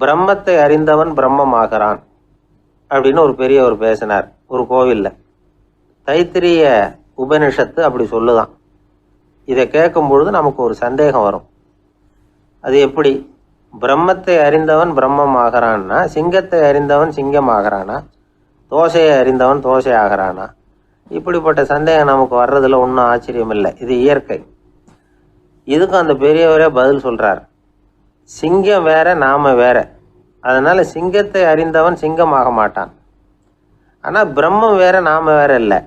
பிரம்மத்தை அறிந்தவன் பிரம்மமாகிறான் அப்படின்னு ஒரு பெரியவர் பேசினார் ஒரு கோவிலில். தைத்திரிய உபனிஷத்து அப்படி சொல்லுதான். இதை கேட்கும் பொழுது நமக்கு ஒரு சந்தேகம் வரும். அது எப்படி? பிரம்மத்தை அறிந்தவன் பிரம்மம் ஆகிறான்னா, சிங்கத்தை அறிந்தவன் சிங்கம் ஆகிறானா, தோசையை அறிந்தவன் தோசை ஆகிறானா? இப்படிப்பட்ட சந்தேகம் நமக்கு வர்றதுல ஒன்றும் ஆச்சரியம் இல்லை. இது இயற்கை. இதுக்கும் அந்த பெரியவரே பதில் சொல்றார். சிங்கம் வேற, நாம வேற. அதனால சிங்கத்தை அறிந்தவன் சிங்கம் ஆக மாட்டான். ஆனால் பிரம்மம் வேற, நாம வேற இல்லை.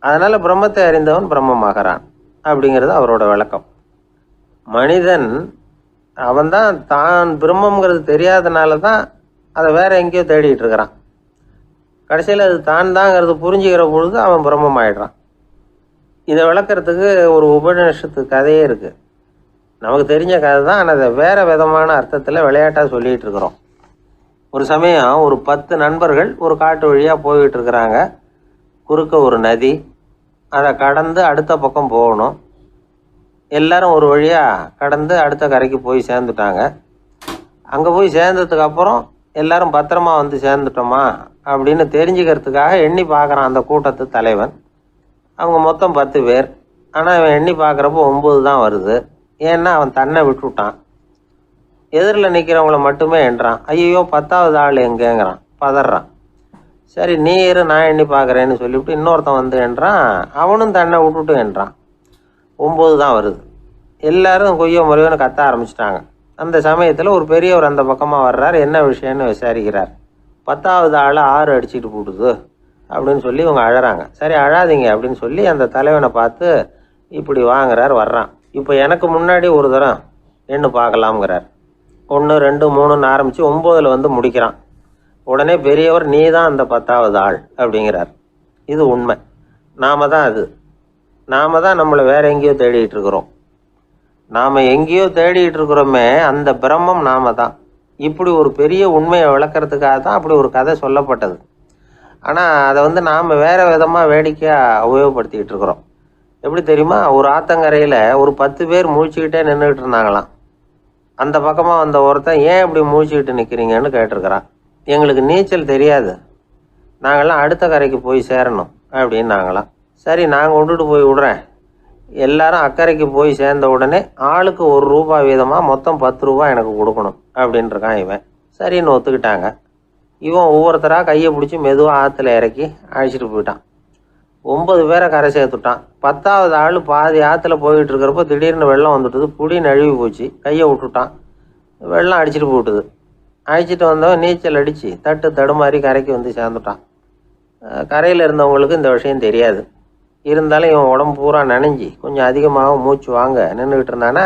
அதனால பிரம்மத்தை அறிந்தவன் பிரம்மமாகிறான் அப்படிங்கிறது அவரோட விளக்கம். மனிதன் அவன்தான் தான் பிரம்மங்கிறது தெரியாதனால தான் அதை வேற எங்கேயோ தேடிட்டு இருக்கிறான். கடைசியில் அது தான் தாங்கிறது புரிஞ்சுக்கிற பொழுது அவன் பிரம்மம் ஆயிடுறான். இதை விளக்கிறதுக்கு ஒரு உபநிஷத்து கதையே இருக்கு. நமக்கு தெரிஞ்ச கதை தான், ஆனால் அதை வேற விதமான அர்த்தத்தில் விளையாட்டாக சொல்லிகிட்டு இருக்கிறோம். ஒரு சமயம் ஒரு 10 நண்பர்கள் ஒரு காட்டு வழியாக போய்கிட்டு இருக்கிறாங்க. குறுக்க ஒரு நதி, அதை கடந்து அடுத்த பக்கம் போகணும். எல்லாரும் ஒரு வழியாக கடந்து அடுத்த கரைக்கு போய் சேர்ந்துட்டாங்க. அங்கே போய் சேர்ந்ததுக்கு அப்புறம் எல்லாரும் பத்திரமா வந்து சேர்ந்துட்டோமா அப்படின்னு தெரிஞ்சுக்கிறதுக்காக எண்ணி பார்க்குறான் அந்த கூட்டத்து தலைவன். அவங்க மொத்தம் 10 பேர். ஆனால் இவன் எண்ணி பார்க்குறப்போ 9 தான் வருது. ஏன்னா அவன் தன்னை விட்டுவிட்டான். எதிரில் நிற்கிறவங்கள மட்டுமே எண்றான். ஐயோ 10வது ஆள் எங்கேங்கிறான், பதறான். சரி நீ இரு, நான் எண்ணி பார்க்குறேன்னு சொல்லிவிட்டு இன்னொருத்தன் வந்து எண்றான். அவனும் தன்னை விட்டுட்டு எண்றான். 9 தான் வருது. எல்லாரும் கொய்யோ முறையோன்னு கத்த ஆரம்பிச்சிட்டாங்க. அந்த சமயத்தில் ஒரு பெரியவர் அந்த பக்கமாக வர்றார். என்ன விஷயம்னு விசாரிக்கிறார். 10வது ஆள் 6 அடிச்சுட்டு போட்டுது அப்படின்னு சொல்லி இவங்க அழறாங்க. சரி அழாதீங்க அப்படின்னு சொல்லி அந்த தலைவனை பார்த்து இப்படி வாங்குறார். வர்றான். இப்போ எனக்கு முன்னாடி ஒரு தரம் எண்ணு பார்க்கலாம்ங்கிறார். 1 2 3ன்னு ஆரம்பித்து 9ல் வந்து முடிக்கிறான். உடனே பெரியவர் நீ தான் அந்த 10வது ஆள் அப்படிங்கிறார். இது உண்மை. நாம தான் அது. நாம தான் நம்மளை வேற எங்கேயோ தேடிட்டு இருக்கிறோம். நாம் எங்கேயோ தேடிட்டு இருக்கிறோமே, அந்த பிரம்மம் நாம தான். இப்படி ஒரு பெரிய உண்மையை விளக்கிறதுக்காக தான் அப்படி ஒரு கதை சொல்லப்பட்டது. ஆனால் அதை வந்து நாம் வேற விதமாக வேடிக்கையாக உபயோகப்படுத்திக்கிட்டு இருக்கிறோம். எப்படி தெரியுமா? ஒரு ஆத்தங்கரையில் ஒரு 10 பேர் முழிச்சுக்கிட்டே நின்றுக்கிட்டு இருந்தாங்களாம். அந்த பக்கமாக வந்த ஒருத்தன் ஏன் இப்படி முழிச்சுக்கிட்டு நிற்கிறீங்கன்னு கேட்டிருக்கிறான். எங்களுக்கு நீச்சல் தெரியாது, நாங்கள்லாம் அடுத்த கரைக்கு போய் சேரணும் அப்படின்னு நாங்களாம். சரி நான் கொண்டுட்டு போய் விடுறேன். எல்லாரும் அக்கறைக்கு போய் சேர்ந்த உடனே ஆளுக்கு ₹1 வீதமாக மொத்தம் ₹10 எனக்கு கொடுக்கணும் அப்படின்ட்டுருக்கான் இவன். சரின்னு ஒத்துக்கிட்டாங்க. இவன் ஒவ்வொருத்தராக கையை பிடிச்சி மெதுவாக ஆற்றுல இறக்கி அழைச்சிட்டு போயிட்டான். 9 பேரை கரை சேர்த்துட்டான். 10வது ஆள் பாதி ஆற்றுல போயிட்டு இருக்கிறப்போ திடீர்னு வெள்ளம் வந்துட்டுது. புடி நழுவி போச்சு. கையை விட்டுட்டான். வெள்ளம் அடிச்சுட்டு போட்டுது. அழைச்சிட்டு வந்தவன் நீச்சல் அடித்து தடுமாறி கரைக்கு வந்து சேர்ந்துட்டான். கரையில் இருந்தவங்களுக்கு இந்த விஷயம் தெரியாது. இருந்தாலும் இவன் உடம்பு பூரா நனைஞ்சி கொஞ்சம் அதிகமாக மூச்சு வாங்க நின்றுக்கிட்டு இருந்தானா,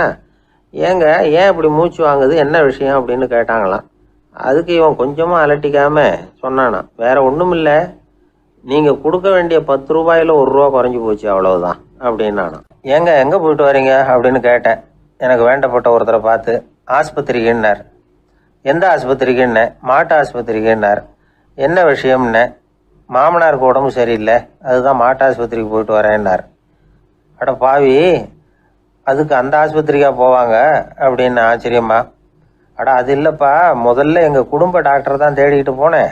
ஏங்க ஏன் இப்படி மூச்சு வாங்குது, என்ன விஷயம் அப்படின்னு கேட்டாங்களாம். அதுக்கு இவன் கொஞ்சமாக அலட்டிக்காமல் சொன்னானா, வேற ஒன்றும் இல்லை, நீங்கள் கொடுக்க வேண்டிய ₹10ல் ₹1 குறைஞ்சி போச்சு அவ்வளவுதான் அப்படின்னானா. ஏங்க எங்கே போயிட்டு வரீங்க அப்படின்னு கேட்டேன். எனக்கு வேண்டப்பட்ட ஒருத்தரை பார்த்து. ஆஸ்பத்திரிக்குன்னார். எந்த ஆஸ்பத்திரிக்குன்னே? மாட்டு ஆஸ்பத்திரிக்குன்னார். என்ன விஷயம்னே? மாமனாருக்கு உடம்பு சரியில்லை, அதுதான் மாட்டு ஆஸ்பத்திரிக்கு போயிட்டு வரேன்னார். அட பாவி, அதுக்கு அந்த ஆஸ்பத்திரிக்காக போவாங்க அப்படின்னு ஆச்சரியமா? அட அது இல்லைப்பா, முதல்ல எங்கள் குடும்ப டாக்டர் தான் தேடிக்கிட்டு போனேன்.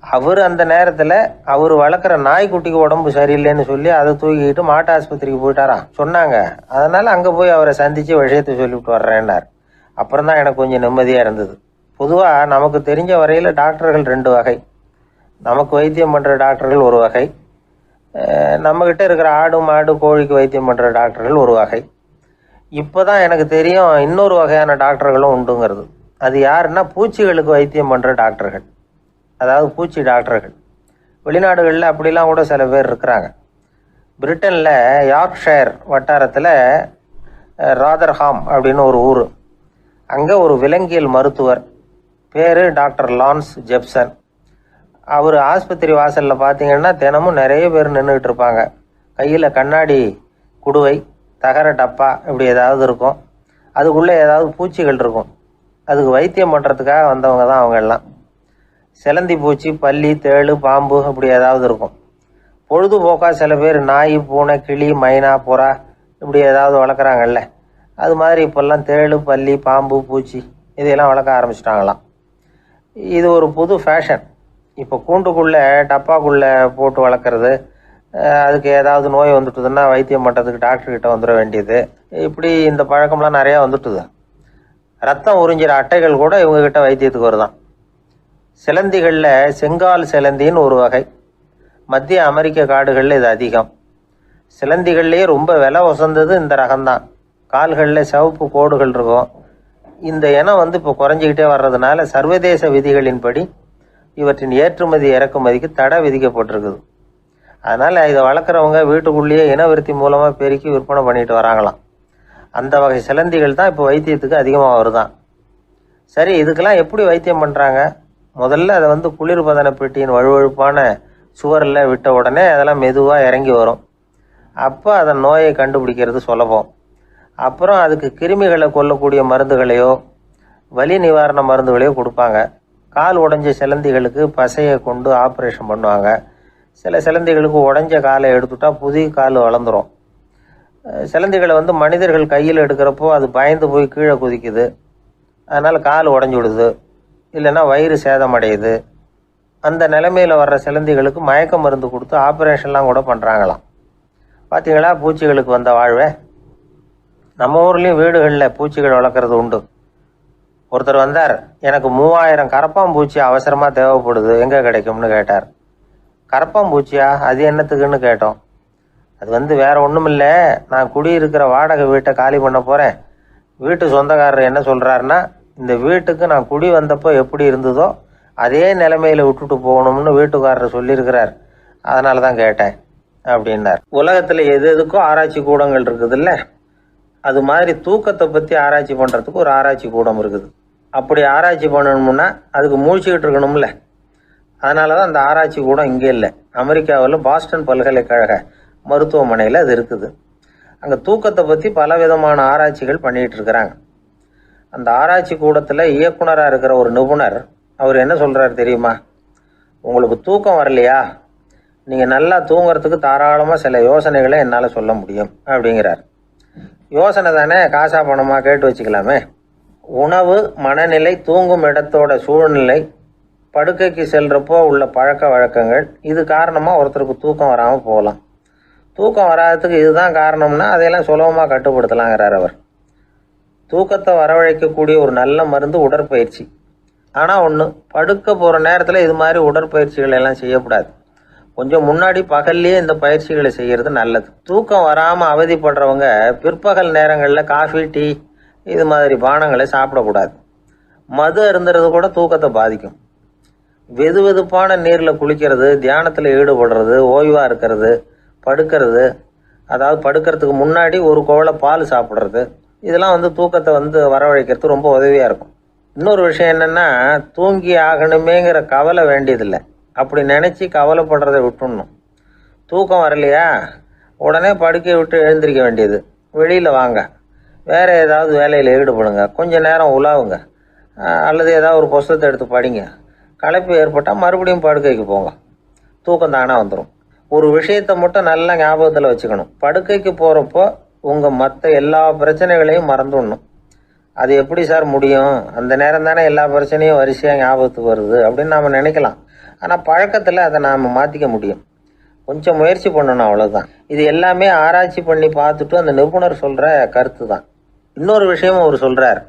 அவர் அந்த நேரத்தில் அவர் வளர்க்குற நாய்க்குட்டிக்கு உடம்பு சரியில்லைன்னு சொல்லி அதை தூக்கிக்கிட்டு மாட்டு ஆஸ்பத்திரிக்கு போயிட்டாராம் சொன்னாங்க. அதனால் அங்கே போய் அவரை சந்தித்து விஷயத்தை சொல்லிவிட்டு வர்றேன்னார். அப்புறம் தான் எனக்கு கொஞ்சம் நிம்மதியாக இருந்தது. பொதுவாக நமக்கு தெரிஞ்ச வரையில் டாக்டர்கள் 2 வகை. நமக்கு வைத்தியம் பண்ணுற டாக்டர்கள் ஒரு வகை, நம்மக்கிட்ட இருக்கிற ஆடு மாடு கோழிக்கு வைத்தியம் பண்ணுற டாக்டர்கள் ஒரு வகை. இப்போ தான் எனக்கு தெரியும் இன்னொரு வகையான டாக்டர்களும் உண்டுங்கிறது. அது யாருன்னா பூச்சிகளுக்கு வைத்தியம் பண்ணுற டாக்டர்கள், அதாவது பூச்சி டாக்டர்கள். வெளிநாடுகளில் அப்படிலாம் கூட சில பேர் இருக்கிறாங்க. பிரிட்டனில் யார்க்ஷயர் வட்டாரத்தில் ராதர்ஹாம் அப்படின்னு ஒரு ஊர். அங்கே ஒரு விலங்கியல் மருத்துவர் பேர் டாக்டர் லான்ஸ் ஜெப்சன். அவர் ஆஸ்பத்திரி வாசலில் பார்த்தீங்கன்னா தினமும் நிறைய பேர் நின்றுக்கிட்டு இருப்பாங்க. கையில் கண்ணாடி குடுவை, தகர டப்பா இப்படி ஏதாவது இருக்கும். அதுக்குள்ளே ஏதாவது பூச்சிகள் இருக்கும். அதுக்கு வைத்தியம் பண்ணுறதுக்காக வந்தவங்க தான் அவங்க எல்லாம். சிலந்தி பூச்சி, பல்லி, தேளு, பாம்பு இப்படி ஏதாவது இருக்கும். பொழுதுபோக்காக சில பேர் நாய், பூனை, கிளி, மைனா, புறா இப்படி ஏதாவது வளர்க்குறாங்கல்ல, அது மாதிரி இப்போல்லாம் தேளு, பல்லி, பாம்பு, பூச்சி இதையெல்லாம் வளர்க்க ஆரம்பிச்சிட்டாங்களாம். இது ஒரு புது ஃபேஷன். இப்போ கூண்டுக்குள்ளே டப்பாக்குள்ளே போட்டு வளர்க்குறது, அதுக்கு ஏதாவது நோய் வந்துட்டுதுன்னா வைத்தியம் பண்ணுறதுக்கு டாக்டர்கிட்ட வந்துட வேண்டியது, இப்படி இந்த பழக்கம்லாம் நிறையா வந்துட்டுது. ரத்தம் உறிஞ்சிற அட்டைகள் கூட இவங்ககிட்ட வைத்தியத்துக்கு வருதான். சிலந்திகளில் செங்கால் சிலந்தின்னு ஒரு வகை. மத்திய அமெரிக்க காடுகளில் இது அதிகம். சிலந்திகள்லேயே ரொம்ப விலை உசந்தது இந்த ரகம்தான். கால்களில் சிவப்பு கோடுகள் இருக்கும். இந்த இனம் இப்போ குறைஞ்சிக்கிட்டே வர்றதுனால சர்வதேச விதிகளின்படி இவற்றின் ஏற்றுமதி இறக்குமதிக்கு தடை விதிக்கப்பட்டிருக்குது. அதனால் இதை வளர்க்குறவங்க வீட்டுக்குள்ளேயே இனவிருத்தி மூலமாக பெருக்கி விற்பனை பண்ணிட்டு வராங்களாம். அந்த வகை சிலந்திகள் தான் இப்போ வைத்தியத்துக்கு அதிகமாக வருதான். சரி, இதுக்கெல்லாம் எப்படி வைத்தியம் பண்ணுறாங்க? முதல்ல அதை குளிர்பதன பெட்டியின் வழுவழுப்பான சுவரில் விட்ட உடனே அதெல்லாம் மெதுவாக இறங்கி வரும். அப்போ அதன் நோயை கண்டுபிடிக்கிறது சுலபம். அப்புறம் அதுக்கு கிருமிகளை கொல்லக்கூடிய மருந்துகளையோ வலி நிவாரண மருந்துகளையோ கொடுப்பாங்க. கால் உடைஞ்ச சிலந்திகளுக்கு பசையை கொண்டு ஆப்ரேஷன் பண்ணுவாங்க. சில சிலந்திகளுக்கு உடைஞ்ச காலை எடுத்துட்டா புதிய கால் வளர்ந்துடும். சிலந்திகளை மனிதர்கள் கையில் எடுக்கிறப்போ அது பயந்து போய் கீழே குதிக்குது. அதனால் கால் உடஞ்சி விடுது, இல்லைன்னா வயிறு சேதமடையுது. அந்த நிலைமையில் வர்ற சிலந்திகளுக்கு மயக்க மருந்து கொடுத்து ஆப்ரேஷன்லாம் கூட பண்ணுறாங்களாம். பார்த்தீங்களா பூச்சிகளுக்கு வந்த வாழ்வே? நம்ம ஊர்லேயும் வீடுகளில் பூச்சிகள் வளர்க்குறது உண்டு. ஒருத்தர் வந்தார், எனக்கு 3000 கரப்பாம்பூச்சி அவசரமாக தேவைப்படுது, எங்கே கிடைக்கும்னு கேட்டார். கரப்பாம்பூச்சியா? அது என்னத்துக்குன்னு கேட்டோம். அது வேற ஒன்றும் இல்லை, நான் குடியிருக்கிற வாடகை வீட்டை காலி பண்ண போகிறேன். வீட்டு சொந்தக்காரர் என்ன சொல்கிறாருன்னா, இந்த வீட்டுக்கு நான் குடி வந்தப்போ எப்படி இருந்ததோ அதே நிலைமையில் விட்டுட்டு போகணும்னு வீட்டுக்காரர் சொல்லியிருக்கிறார், அதனால தான் கேட்டேன் அப்படின்னார். உலகத்தில் எது எதுக்கும் ஆராய்ச்சி கூடங்கள் இருக்குதுல்ல, அது மாதிரி தூக்கத்தை பற்றி ஆராய்ச்சி பண்ணுறதுக்கு ஒரு ஆராய்ச்சி கூடம் இருக்குது. அப்படி ஆராய்ச்சி பண்ணணும்னா அதுக்கு மூழ்கிக்கிட்டு இருக்கணும்ல. அதனால தான் அந்த ஆராய்ச்சி கூடம் இங்கே இல்லை. அமெரிக்காவில் பாஸ்டன் பல்கலைக்கழக மருத்துவமனையில் அது இருக்குது. அங்கே தூக்கத்தை பற்றி பல விதமான ஆராய்ச்சிகள் பண்ணிகிட்டு இருக்கிறாங்க. அந்த ஆராய்ச்சி கூடத்தில் இயக்குனராக இருக்கிற ஒரு நிபுணர், அவர் என்ன சொல்கிறார் தெரியுமா? உங்களுக்கு தூக்கம் வரலையா, நீங்கள் நல்லா தூங்குறதுக்கு தாராளமாக சில யோசனைகளை என்னால் சொல்ல முடியும் அப்படிங்கிறார். யோசனை தானே, காசா பணமாக கேட்டு வச்சுக்கலாமே. உணவு, மனநிலை, தூங்கும் இடத்தோட சூழ்நிலை, படுக்கைக்கு செல்றப்போ உள்ள பழக்க வழக்கங்கள், இது காரணமாக ஒருத்தருக்கு தூக்கம் வராமல் போகலாம். தூக்கம் வராததுக்கு இதுதான் காரணம்னா அதையெல்லாம் சுலபமாக கட்டுப்படுத்தலாங்கிறார் அவர். தூக்கத்தை வரவழைக்கக்கூடிய ஒரு நல்ல மருந்து உடற்பயிற்சி. ஆனால் ஒன்று, படுக்க போகிற நேரத்தில் இது மாதிரி உடற்பயிற்சிகள் எல்லாம் செய்யக்கூடாது. கொஞ்சம் முன்னாடி பகல்லையே இந்த பயிற்சிகளை செய்கிறது நல்லது. தூக்கம் வராமல் அவதிப்படுறவங்க பிற்பகல் நேரங்களில் காஃபி, டீ இது மாதிரி பானங்களை சாப்பிடக்கூடாது. மது அருந்துறது கூட தூக்கத்தை பாதிக்கும். வெது வெதுப்பான நீரில் குளிக்கிறது, தியானத்தில் ஈடுபடுறது, ஓய்வாக இருக்கிறது, படுக்கிறது, அதாவது படுக்கிறதுக்கு முன்னாடி ஒரு குவளை பால் சாப்பிட்றது, இதெல்லாம் தூக்கத்தை வரவழைக்கிறது ரொம்ப உதவியாக இருக்கும். இன்னொரு விஷயம் என்னென்னா, தூங்கி ஆகணுமேங்கிற கவலை வேண்டியதில்லை. அப்படி நினச்சி கவலைப்படுறதை விட்டுடணும். தூக்கம் வரலையா, உடனே படுக்கையை விட்டு எழுந்திரிக்க வேண்டியது. வெளியில் வாங்க, வேறு ஏதாவது வேலையில் ஈடுபடுங்க, கொஞ்சம் நேரம் உலாவுங்க, அல்லது ஏதாவது ஒரு புஸ்தகத்தை எடுத்து படிங்க. களைப்பு ஏற்பட்டால் மறுபடியும் படுக்கைக்கு போங்க, தூக்கம் தானே வந்துடும். ஒரு விஷயத்தை மட்டும் நல்லா ஞாபகத்தில் வச்சுக்கணும். படுக்கைக்கு போகிறப்போ உங்கள் மற்ற எல்லா பிரச்சனைகளையும் மறந்துடணும். அது எப்படி சார் முடியும், அந்த நேரம் தானே எல்லா பிரச்சனையும் வரிசையாக ஞாபகத்துக்கு வருது அப்படின்னு நாம் நினைக்கலாம். ஆனால் பழக்கத்தில் அதை நாம் மாற்றிக்க முடியும். கொஞ்சம் முயற்சி பண்ணணும், அவ்வளோதான். இது எல்லாமே ஆராய்ச்சி பண்ணி பார்த்துட்டு அந்த நிபுணர் சொல்கிற கருத்து தான். இன்னொரு விஷயமும் அவர் சொல்கிறார்.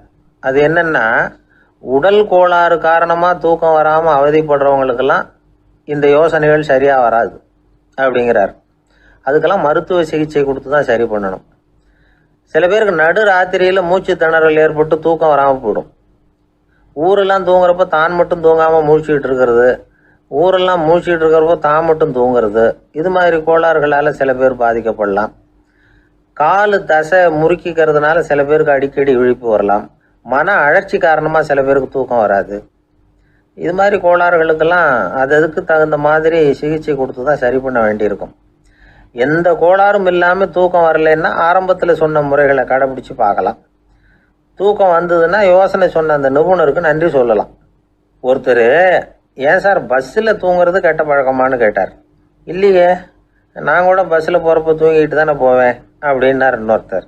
அது என்னென்னா, உடல் கோளாறு காரணமாக தூக்கம் வராமல் அவதிப்படுறவங்களுக்கெல்லாம் இந்த யோசனைகள் சரியாக வராது அப்படிங்கிறார். அதுக்கெல்லாம் மருத்துவ சிகிச்சை கொடுத்து தான் சரி பண்ணணும். சில பேருக்கு நடு ராத்திரியில் மூச்சு திணறல் ஏற்பட்டு தூக்கம் வராமல் போயிடும். ஊரெல்லாம் தூங்குறப்ப தான் மட்டும் தூங்காமல் மூழ்கிட்டு இருக்கிறது, ஊரெல்லாம் மூழ்கிட்டு இருக்கிறப்போ தான் மட்டும் தூங்குறது, இது மாதிரி கோளாறுகளால் சில பேர் பாதிக்கப்படலாம். காலு தசை முறுக்கிக்கிறதுனால சில பேருக்கு அடிக்கடி இழிப்பு வரலாம். மன அழற்சி காரணமாக சில பேருக்கு தூக்கம் வராது. இது மாதிரி கோளாறுகளுக்கெல்லாம் அதுக்கு தகுந்த மாதிரி சிகிச்சை கொடுத்து தான் சரி பண்ண வேண்டியிருக்கும். எந்த கோளாறும் இல்லாமல் தூக்கம் வரலைன்னா ஆரம்பத்தில் சொன்ன முறைகளை கடைபிடிச்சு பார்க்கலாம். தூக்கம் வந்ததுன்னா யோசனை சொன்ன அந்த நிபுணருக்கு நன்றி சொல்லலாம். ஒருத்தர், ஏன் சார் பஸ்ஸில் தூங்குறது கெட்ட பழக்கமானு கேட்டார். இல்லையே, நான் கூட பஸ்ஸில் போகிறப்ப தூங்கிட்டு தானே போவேன் அப்படின்னார் இன்னொருத்தர்.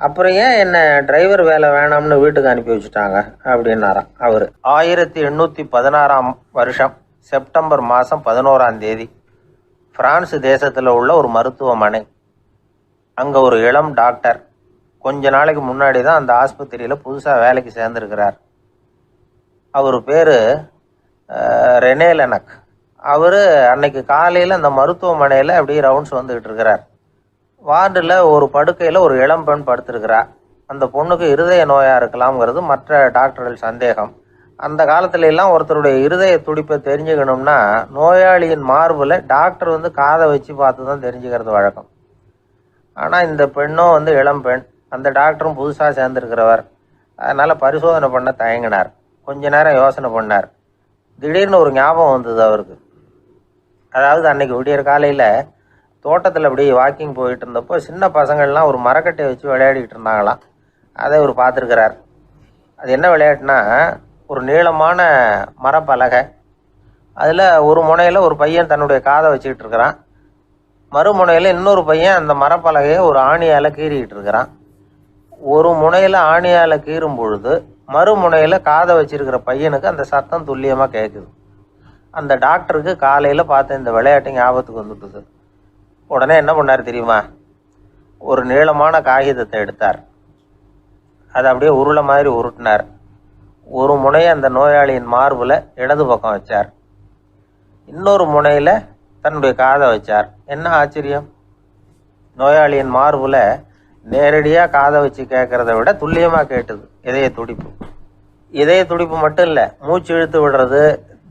அப்புறம் ஏன் என்ன டிரைவர் வேலை வேணாம்னு வீட்டுக்கு அனுப்பி வச்சுட்டாங்க அப்படின்னாராம் அவர். 1816 வருஷம் செப்டம்பர் மாதம் 11 பிரான்ஸ் தேசத்தில் உள்ள ஒரு மருத்துவமனை. அங்கே ஒரு இளம் டாக்டர் கொஞ்ச நாளைக்கு முன்னாடி தான் அந்த ஆஸ்பத்திரியில் புதுசாக வேலைக்கு சேர்ந்துருக்கிறார். அவர் பேர் ரெனே லெனக். அவர் அன்னைக்கு காலையில் அந்த மருத்துவமனையில் அப்படியே ரவுண்ட்ஸ் வந்துக்கிட்டு இருக்கிறார். வார்டில் ஒரு படுக்கையில் ஒரு இளம் பெண் படுத்திருக்கிறார். அந்த பொண்ணுக்கு இருதய நோயாக இருக்கலாம்ங்கிறது மற்ற டாக்டர்கள் சந்தேகம். அந்த காலத்துல எல்லாம் ஒருத்தருடைய இருதய துடிப்பை தெரிஞ்சுக்கணும்னா நோயாளியின் மார்பில் டாக்டர் வந்து காதை வச்சு பார்த்து தான் தெரிஞ்சுக்கிறது வழக்கம். ஆனால் இந்த பெண்ணும் வந்து இளம் பெண், அந்த டாக்டரும் புதுசாக சேர்ந்துருக்கிறவர். அதனால் பரிசோதனை பண்ண தயங்கினார். கொஞ்ச நேரம் யோசனை பண்ணார். திடீர்னு ஒரு ஞாபகம் வந்தது அவருக்கு. அதாவது அன்னைக்கு விடியற் காலையில் தோட்டத்தில் அப்படி வாக்கிங் போயிட்டு இருந்தப்போ சின்ன பசங்கள்லாம் ஒரு மரக்கட்டையை வச்சு விளையாடிக்கிட்டு இருந்தாங்களாம். அதை இவர் பார்த்துருக்கிறார். அது என்ன விளையாட்டுனா, ஒரு நீளமான மரப்பலகை, அதில் ஒரு முனையில் ஒரு பையன் தன்னுடைய காதை வச்சுக்கிட்டு இருக்கிறான், மறுமுனையில் இன்னொரு பையன் அந்த மரப்பலகையை ஒரு ஆணியால் கீறிக்கிட்டு இருக்கிறான். ஒரு முனையில் ஆணியால் கீறும் பொழுது மறுமுனையில் காதை வச்சிருக்கிற பையனுக்கு அந்த சத்தம் துல்லியமாக கேட்குது. அந்த டாக்டருக்கு காலையில் பார்த்த இந்த விளையாட்டு ஞாபகத்துக்கு வந்துட்டுது. உடனே என்ன பண்ணார் தெரியுமா? ஒரு நீளமான காகிதத்தை எடுத்தார். அதை அப்படியே உருளை மாதிரி உருட்டினார். ஒரு முனையை அந்த நோயாளியின் மார்பில் இடது பக்கம் வச்சார், இன்னொரு முனையில் தன்னுடைய காதை வச்சார். என்ன ஆச்சரியம்! நோயாளியின் மார்பில் நேரடியாக காதை வச்சு கேட்குறத விட துல்லியமாக கேட்டுது இதய துடிப்பு. இதய துடிப்பு மட்டும் இல்லை, மூச்சு இழுத்து விடுறது,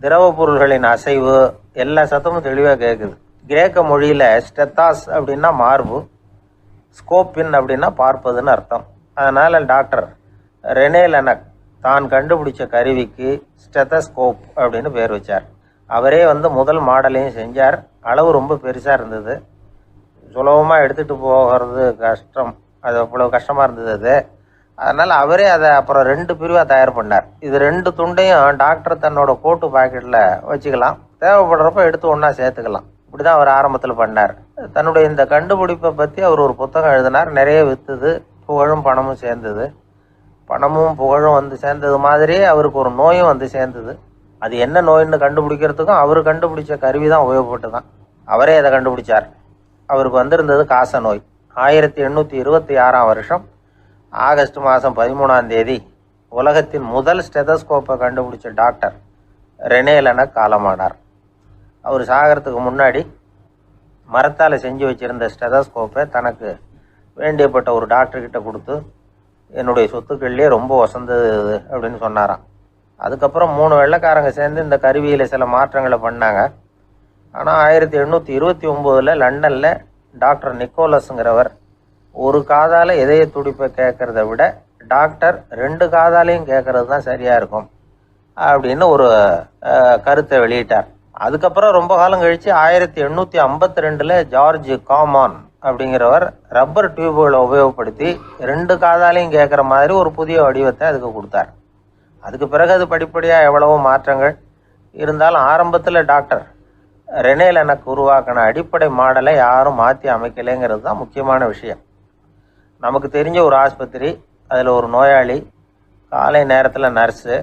திரவ பொருள்களின் அசைவு, எல்லா சத்தமும் தெளிவாக கேட்குது. கிரேக்க மொழியில் ஸ்டெத்தாஸ் அப்படின்னா மார்பு, ஸ்கோப்பின் அப்படின்னா பார்ப்பதுன்னு அர்த்தம். அதனால் டாக்டர் ரெனே லெனக் தான் கண்டுபிடிச்ச கருவிக்கு ஸ்டெத்தஸ்கோப் அப்படின்னு பேர் வச்சார். அவரே வந்து முதல் மாடலையும் செஞ்சார். அளவு ரொம்ப பெருசாக இருந்தது, சுலபமாக எடுத்துகிட்டு போகிறது கஷ்டம், அது அவ்வளோ கஷ்டமாக இருந்தது அது. அதனால் அவரே அதை அப்புறம் 2 பிரிவாக தயார் பண்ணார். இது 2 துண்டையும் டாக்டர் தன்னோட கோட்டு பாக்கெட்டில் வச்சுக்கலாம், தேவைப்படுறப்ப எடுத்து ஒன்றா சேர்த்துக்கலாம். இப்படி தான் அவர் ஆரம்பத்தில் பண்ணார். தன்னுடைய இந்த கண்டுபிடிப்பை பற்றி அவர் ஒரு புத்தகம் எழுதினார். நிறைய விற்றுது, புகழும் பணமும் சேர்ந்தது. பணமும் புகழும் வந்து சேர்ந்தது மாதிரியே அவருக்கு ஒரு நோயும் வந்து சேர்ந்தது. அது என்ன நோயின்னு கண்டுபிடிக்கிறதுக்கும் அவர் கண்டுபிடிச்ச கருவி தான் உபயோகப்பட்டு தான். அவரே அதை கண்டுபிடிச்சார். அவருக்கு வந்திருந்தது காச நோய். 1826 வருஷம் ஆகஸ்ட் மாதம் 13 உலகத்தின் முதல் ஸ்டெதஸ்கோப்பை கண்டுபிடிச்ச டாக்டர் ரெனே லெனக் காலமானார். அவர் சாகிறதுக்கு முன்னாடி மரத்தால் செஞ்சு வச்சுருந்த ஸ்டெதஸ்கோப்பை தனக்கு வேண்டியப்பட்ட ஒரு டாக்டர்கிட்ட கொடுத்து, என்னுடைய சொத்துக்கள்லேயே ரொம்ப வசந்தது அப்படின்னு சொன்னாராம். அதுக்கப்புறம் 3 வெள்ளைக்காரங்க சேர்ந்து இந்த கருவியில் சில மாற்றங்களை பண்ணாங்க. ஆனால் 1829 லண்டனில் டாக்டர் நிக்கோலஸுங்கிறவர் ஒரு காதால் இதய துடிப்பை கேட்குறத விட டாக்டர் 2 காதாலையும் கேட்குறது தான் சரியாக இருக்கும் அப்படின்னு ஒரு கருத்தை வெளியிட்டார். அதுக்கப்புறம் ரொம்ப காலம் கழித்து 1852 ஜார்ஜ் காமான் அப்படிங்கிறவர் ரப்பர் டியூப்களை உபயோகப்படுத்தி 2 காதாலையும் கேட்குற மாதிரி ஒரு புதிய வடிவத்தை அதுக்கு கொடுத்தார். அதுக்கு பிறகு அது படிப்படியாக எவ்வளவோ மாற்றங்கள் இருந்தாலும் ஆரம்பத்தில் டாக்டர் ரெனே லெனக் உருவாக்கின அடிப்படை மாடலை யாரும் மாற்றி அமைக்கலைங்கிறது தான் முக்கியமான விஷயம். நமக்கு தெரிஞ்ச ஒரு ஆஸ்பத்திரி, அதில் ஒரு நோயாளி, காலை நேரத்தில் நர்ஸு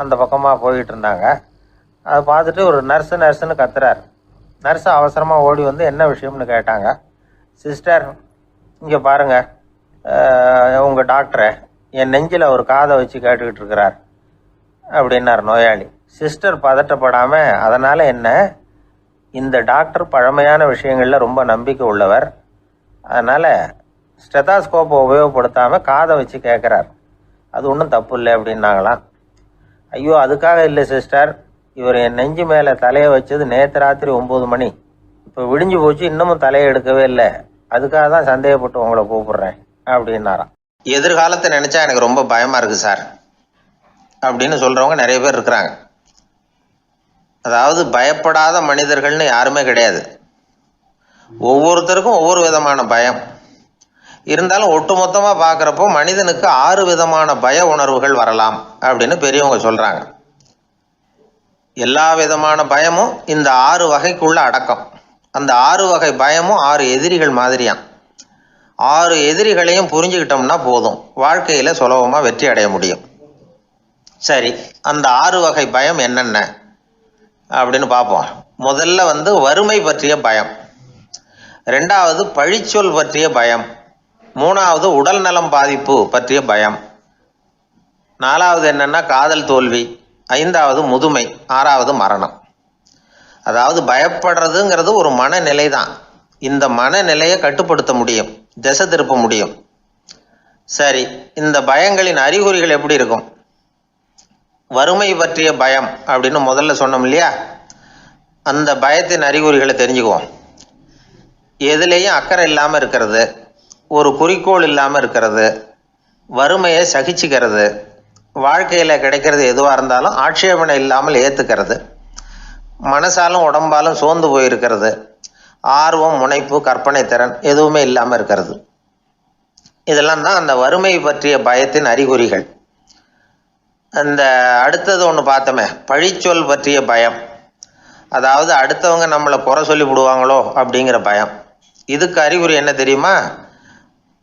அந்த பக்கமாக போயிட்டு இருந்தாங்க. அதை பார்த்துட்டு ஒரு நர்ஸுன்னு கத்துறார். நர்ஸு அவசரமாக ஓடி வந்து என்ன விஷயம்னு கேட்டாங்க. சிஸ்டர், இங்கே பாருங்கள், உங்கள் டாக்டரை என் நெஞ்சில் ஒரு காதை வச்சு கேட்டுக்கிட்டு இருக்கிறார் அப்படின்னார் நோயாளி. சிஸ்டர் பதட்டப்படாமல், அதனால் என்ன, இந்த டாக்டர் பழமையான விஷயங்களில் ரொம்ப நம்பிக்கை உள்ளவர், அதனால் ஸ்டெதாஸ்கோப்பை உபயோகப்படுத்தாமல் காதை வச்சு கேட்குறார், அது ஒன்றும் தப்பு இல்லை அப்படின்னாங்களாம். ஐயோ, அதுக்காக இல்லை சிஸ்டர், இவர் என் நெஞ்சு மேலே தலையை வச்சது நேற்று ராத்திரி 9 மணி, இப்போ விடிஞ்சு போச்சு, இன்னமும் தலையை எடுக்கவே இல்லை, அதுக்காக தான் சந்தேகப்பட்டு உங்களை கூப்பிடுறேன் அப்படின்னாராம். எதிர்காலத்தை நினச்சா எனக்கு ரொம்ப பயமாக இருக்குது சார் அப்படின்னு சொல்கிறவங்க நிறைய பேர் இருக்கிறாங்க. அதாவது பயப்படாத மனிதர்கள்னு யாருமே கிடையாது. ஒவ்வொருத்தருக்கும் ஒவ்வொரு விதமான பயம் இருந்தாலும் ஒட்டுமொத்தமாக பார்க்குறப்போ மனிதனுக்கு 6 விதமான பய உணர்வுகள் வரலாம் அப்படின்னு பெரியவங்க சொல்கிறாங்க. எல்லா விதமான பயமும் இந்த 6 வகைக்குள்ள அடக்கம். அந்த 6 வகை பயமும் 6 எதிரிகள் மாதிரியாம். 6 எதிரிகளையும் புரிஞ்சுக்கிட்டோம்னா போதும், வாழ்க்கையில் சுலபமாக வெற்றி அடைய முடியும். சரி, அந்த 6 வகை பயம் என்னென்ன அப்படின்னு பார்ப்போம். முதல்ல வறுமை பற்றிய பயம், 2வது பழிச்சொல் பற்றிய பயம், 3வது உடல் நலம் பாதிப்பு பற்றிய பயம், 4வது என்னன்னா காதல் தோல்வி, 5வது முதுமை, 6வது மரணம். அதாவது பயப்படுறதுங்கிறது ஒரு மனநிலை தான். இந்த மனநிலையை கட்டுப்படுத்த முடியும், திசை திருப்ப முடியும். சரி, இந்த பயங்களின் அறிகுறிகள் எப்படி இருக்கும்? வறுமை பற்றிய பயம் அப்படின்னு முதல்ல சொன்னோம் இல்லையா, அந்த பயத்தின் அறிகுறிகளை தெரிஞ்சுக்குவோம். எதுலேயும் அக்கறை இல்லாமல் இருக்கிறது, ஒரு குறிக்கோள் இல்லாமல் இருக்கிறது, வறுமையை சகிச்சுக்கிறது, வாழ்க்கையில் கிடைக்கிறது எதுவாக இருந்தாலும் ஆட்சேபனை இல்லாமல் ஏற்றுக்கிறது, மனசாலும் உடம்பாலும் சோர்ந்து போயிருக்கிறது, ஆர்வம், முனைப்பு, கற்பனை திறன் எதுவுமே இல்லாமல் இருக்கிறது. இதெல்லாம் தான் அந்த வறுமை பற்றிய பயத்தின் அறிகுறிகள். அந்த அடுத்தது ஒன்று பார்த்தோமே, பழிச்சொல் பற்றிய பயம். அதாவது அடுத்தவங்க நம்மளை குறை சொல்லி விடுவாங்களோ அப்படிங்கிற பயம். இதுக்கு அறிகுறி என்ன தெரியுமா?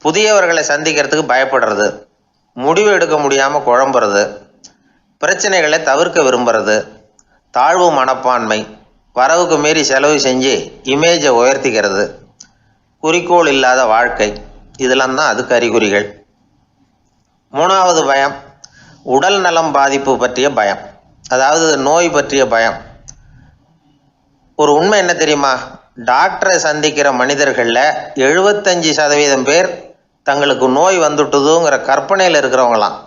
புதியவர்களை சந்திக்கிறதுக்கு பயப்படுறது, முடிவு எடுக்க முடியாமல் குழம்புறது, பிரச்சனைகளை தவிர்க்க விரும்புறது, தாழ்வு மனப்பான்மை, வரவுக்கு மீறி செலவு செஞ்சு இமேஜை உயர்த்திக்கிறது, குறிக்கோள் இல்லாத வாழ்க்கை, இதெல்லாம் தான் அதுக்கு அறிகுறிகள். 3வது பயம் உடல் நலம் பாதிப்பு பற்றிய பயம், அதாவது நோய் பற்றிய பயம். ஒரு உண்மை என்ன தெரியுமா? டாக்டரை சந்திக்கிற மனிதர்களில் 75% பேர் தங்களுக்கு நோய் வந்துட்டுதுங்கிற கற்பனையில் இருக்கிறவங்களாம்.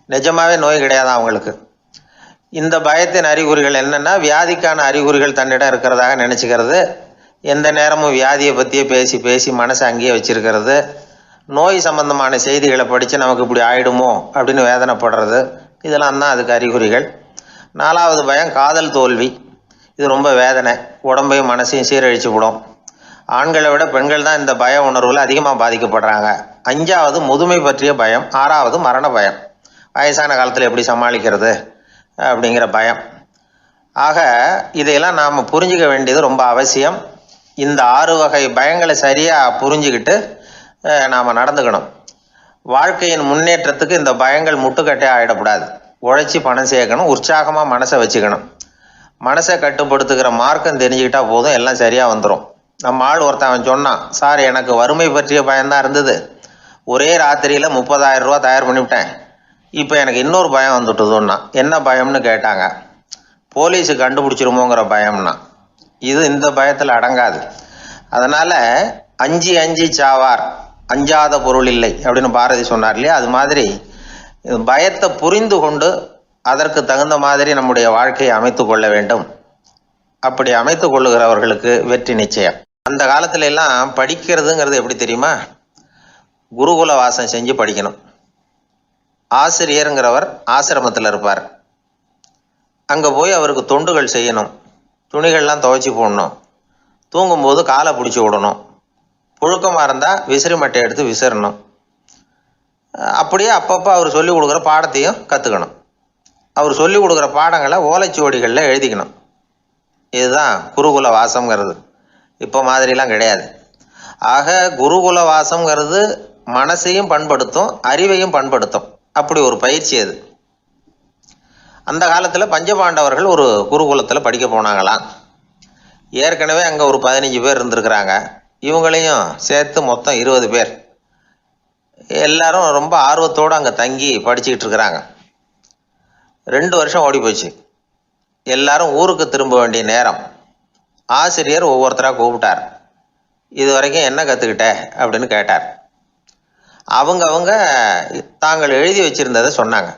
நிஜமாவே நோய் கிடையாது அவங்களுக்கு. இந்த பயத்தின் அறிகுறிகள் என்னென்னா, வியாதிக்கான அறிகுறிகள் தன்னிடம் இருக்கிறதாக நினச்சிக்கிறது, எந்த நேரமும் வியாதியை பற்றியே பேசி பேசி மனசை அங்கேயே வச்சிருக்கிறது, நோய் சம்பந்தமான செய்திகளை படித்து நமக்கு இப்படி ஆயிடுமோ அப்படின்னு வேதனைப்படுறது, இதெல்லாம் தான் அதுக்கு அறிகுறிகள். 4வது பயம் காதல் தோல்வி. இது ரொம்ப வேதனை, உடம்பையும் மனசையும் சீரழிச்சு விடும். ஆண்களை விட பெண்கள் தான் இந்த பய உணர்வில் அதிகமாக பாதிக்கப்படுறாங்க. 5வது முதுமை பற்றிய பயம். 6வது மரண பயம், வயசான காலத்தில் எப்படி சமாளிக்கிறது அப்படிங்கிற பயம். ஆக இதையெல்லாம் நாம் புரிஞ்சிக்க வேண்டியது ரொம்ப அவசியம். இந்த 6 வகை பயங்களை சரியாக புரிஞ்சுக்கிட்டு நாம் நடந்துக்கணும். வாழ்க்கையின் முன்னேற்றத்துக்கு இந்த பயங்கள் முட்டுக்கட்டே ஆகிடக்கூடாது. உழைச்சி பணம் சேர்க்கணும், உற்சாகமாக மனசை வச்சுக்கணும். மனசை கட்டுப்படுத்துகிற மார்க்கம் தெரிஞ்சுக்கிட்டா போதும், எல்லாம் சரியாக வந்துடும். நம்ம ஆள் ஒருத்தன் சொன்னான், சார் எனக்கு வறுமை பற்றிய பயம்தான் இருந்தது, ஒரே ராத்திரியில் 30,000 ரூபா தயார் பண்ணிவிட்டேன், இப்போ எனக்கு இன்னொரு பயம் வந்துட்டுதுன்னா. என்ன பயம்னு கேட்டாங்க. போலீஸு கண்டுபிடிச்சிருமோங்கிற பயம்னா. இது இந்த பயத்தில் அடங்காது. அதனால் அஞ்சி அஞ்சி சாவார், அஞ்சாத பொருள் இல்லை அப்படின்னு பாரதி சொன்னார் இல்லையா, அது மாதிரி பயத்தை புரிந்து கொண்டு அதற்கு தகுந்த மாதிரி நம்முடைய வாழ்க்கையை அமைத்து கொள்ள வேண்டும். அப்படி அமைத்து கொள்ளுகிறவர்களுக்கு வெற்றி நிச்சயம். அந்த காலத்துல எல்லாம் படிக்கிறதுங்கிறது எப்படி தெரியுமா? குருகுல வாசம் செஞ்சு படிக்கணும். ஆசிரியருங்கிறவர் ஆசிரமத்தில் இருப்பார். அங்கே போய் அவருக்கு தொண்டுகள் செய்யணும், துணிகள்லாம் துவைச்சி போடணும், தூங்கும்போது காலை பிடிச்சி விடணும், புழுக்கமாக இருந்தால் விசிறி மட்டை எடுத்து விசிறணும். அப்படியே அப்பப்போ அவர் சொல்லிக் கொடுக்குற பாடத்தையும் கற்றுக்கணும். அவர் சொல்லிக் கொடுக்குற பாடங்களை ஓலைச்சுவடிகளில் எழுதிக்கணும். இதுதான் குருகுல வாசம்ங்கிறது. இப்போ மாதிரிலாம் கிடையாது. ஆக குருகுல வாசம்ங்கிறது மனசையும் பண்படுத்தும், அறிவையும் பண்படுத்தும். அப்படி ஒரு பயிற்சி அது. அந்த காலத்தில் பஞ்சபாண்டவர்கள் ஒரு குருகுலத்தில் படிக்க போனாங்களாம். ஏற்கனவே அங்கே ஒரு 15 பேர் இருந்திருக்கிறாங்க. இவங்களையும் சேர்த்து மொத்தம் 20 பேர். எல்லாரும் ரொம்ப ஆர்வத்தோடு அங்கே தங்கி படிச்சுக்கிட்டு இருக்கிறாங்க. 2 வருஷம் ஓடி போச்சு. எல்லாரும் ஊருக்கு திரும்ப வேண்டிய நேரம். ஆசிரியர் ஒவ்வொருத்தராக கூப்பிட்டார். இது வரைக்கும் என்ன கற்றுக்கிட்ட அப்படின்னு கேட்டார். அவங்க தாங்கள் எழுதி வச்சுருந்ததை சொன்னாங்க,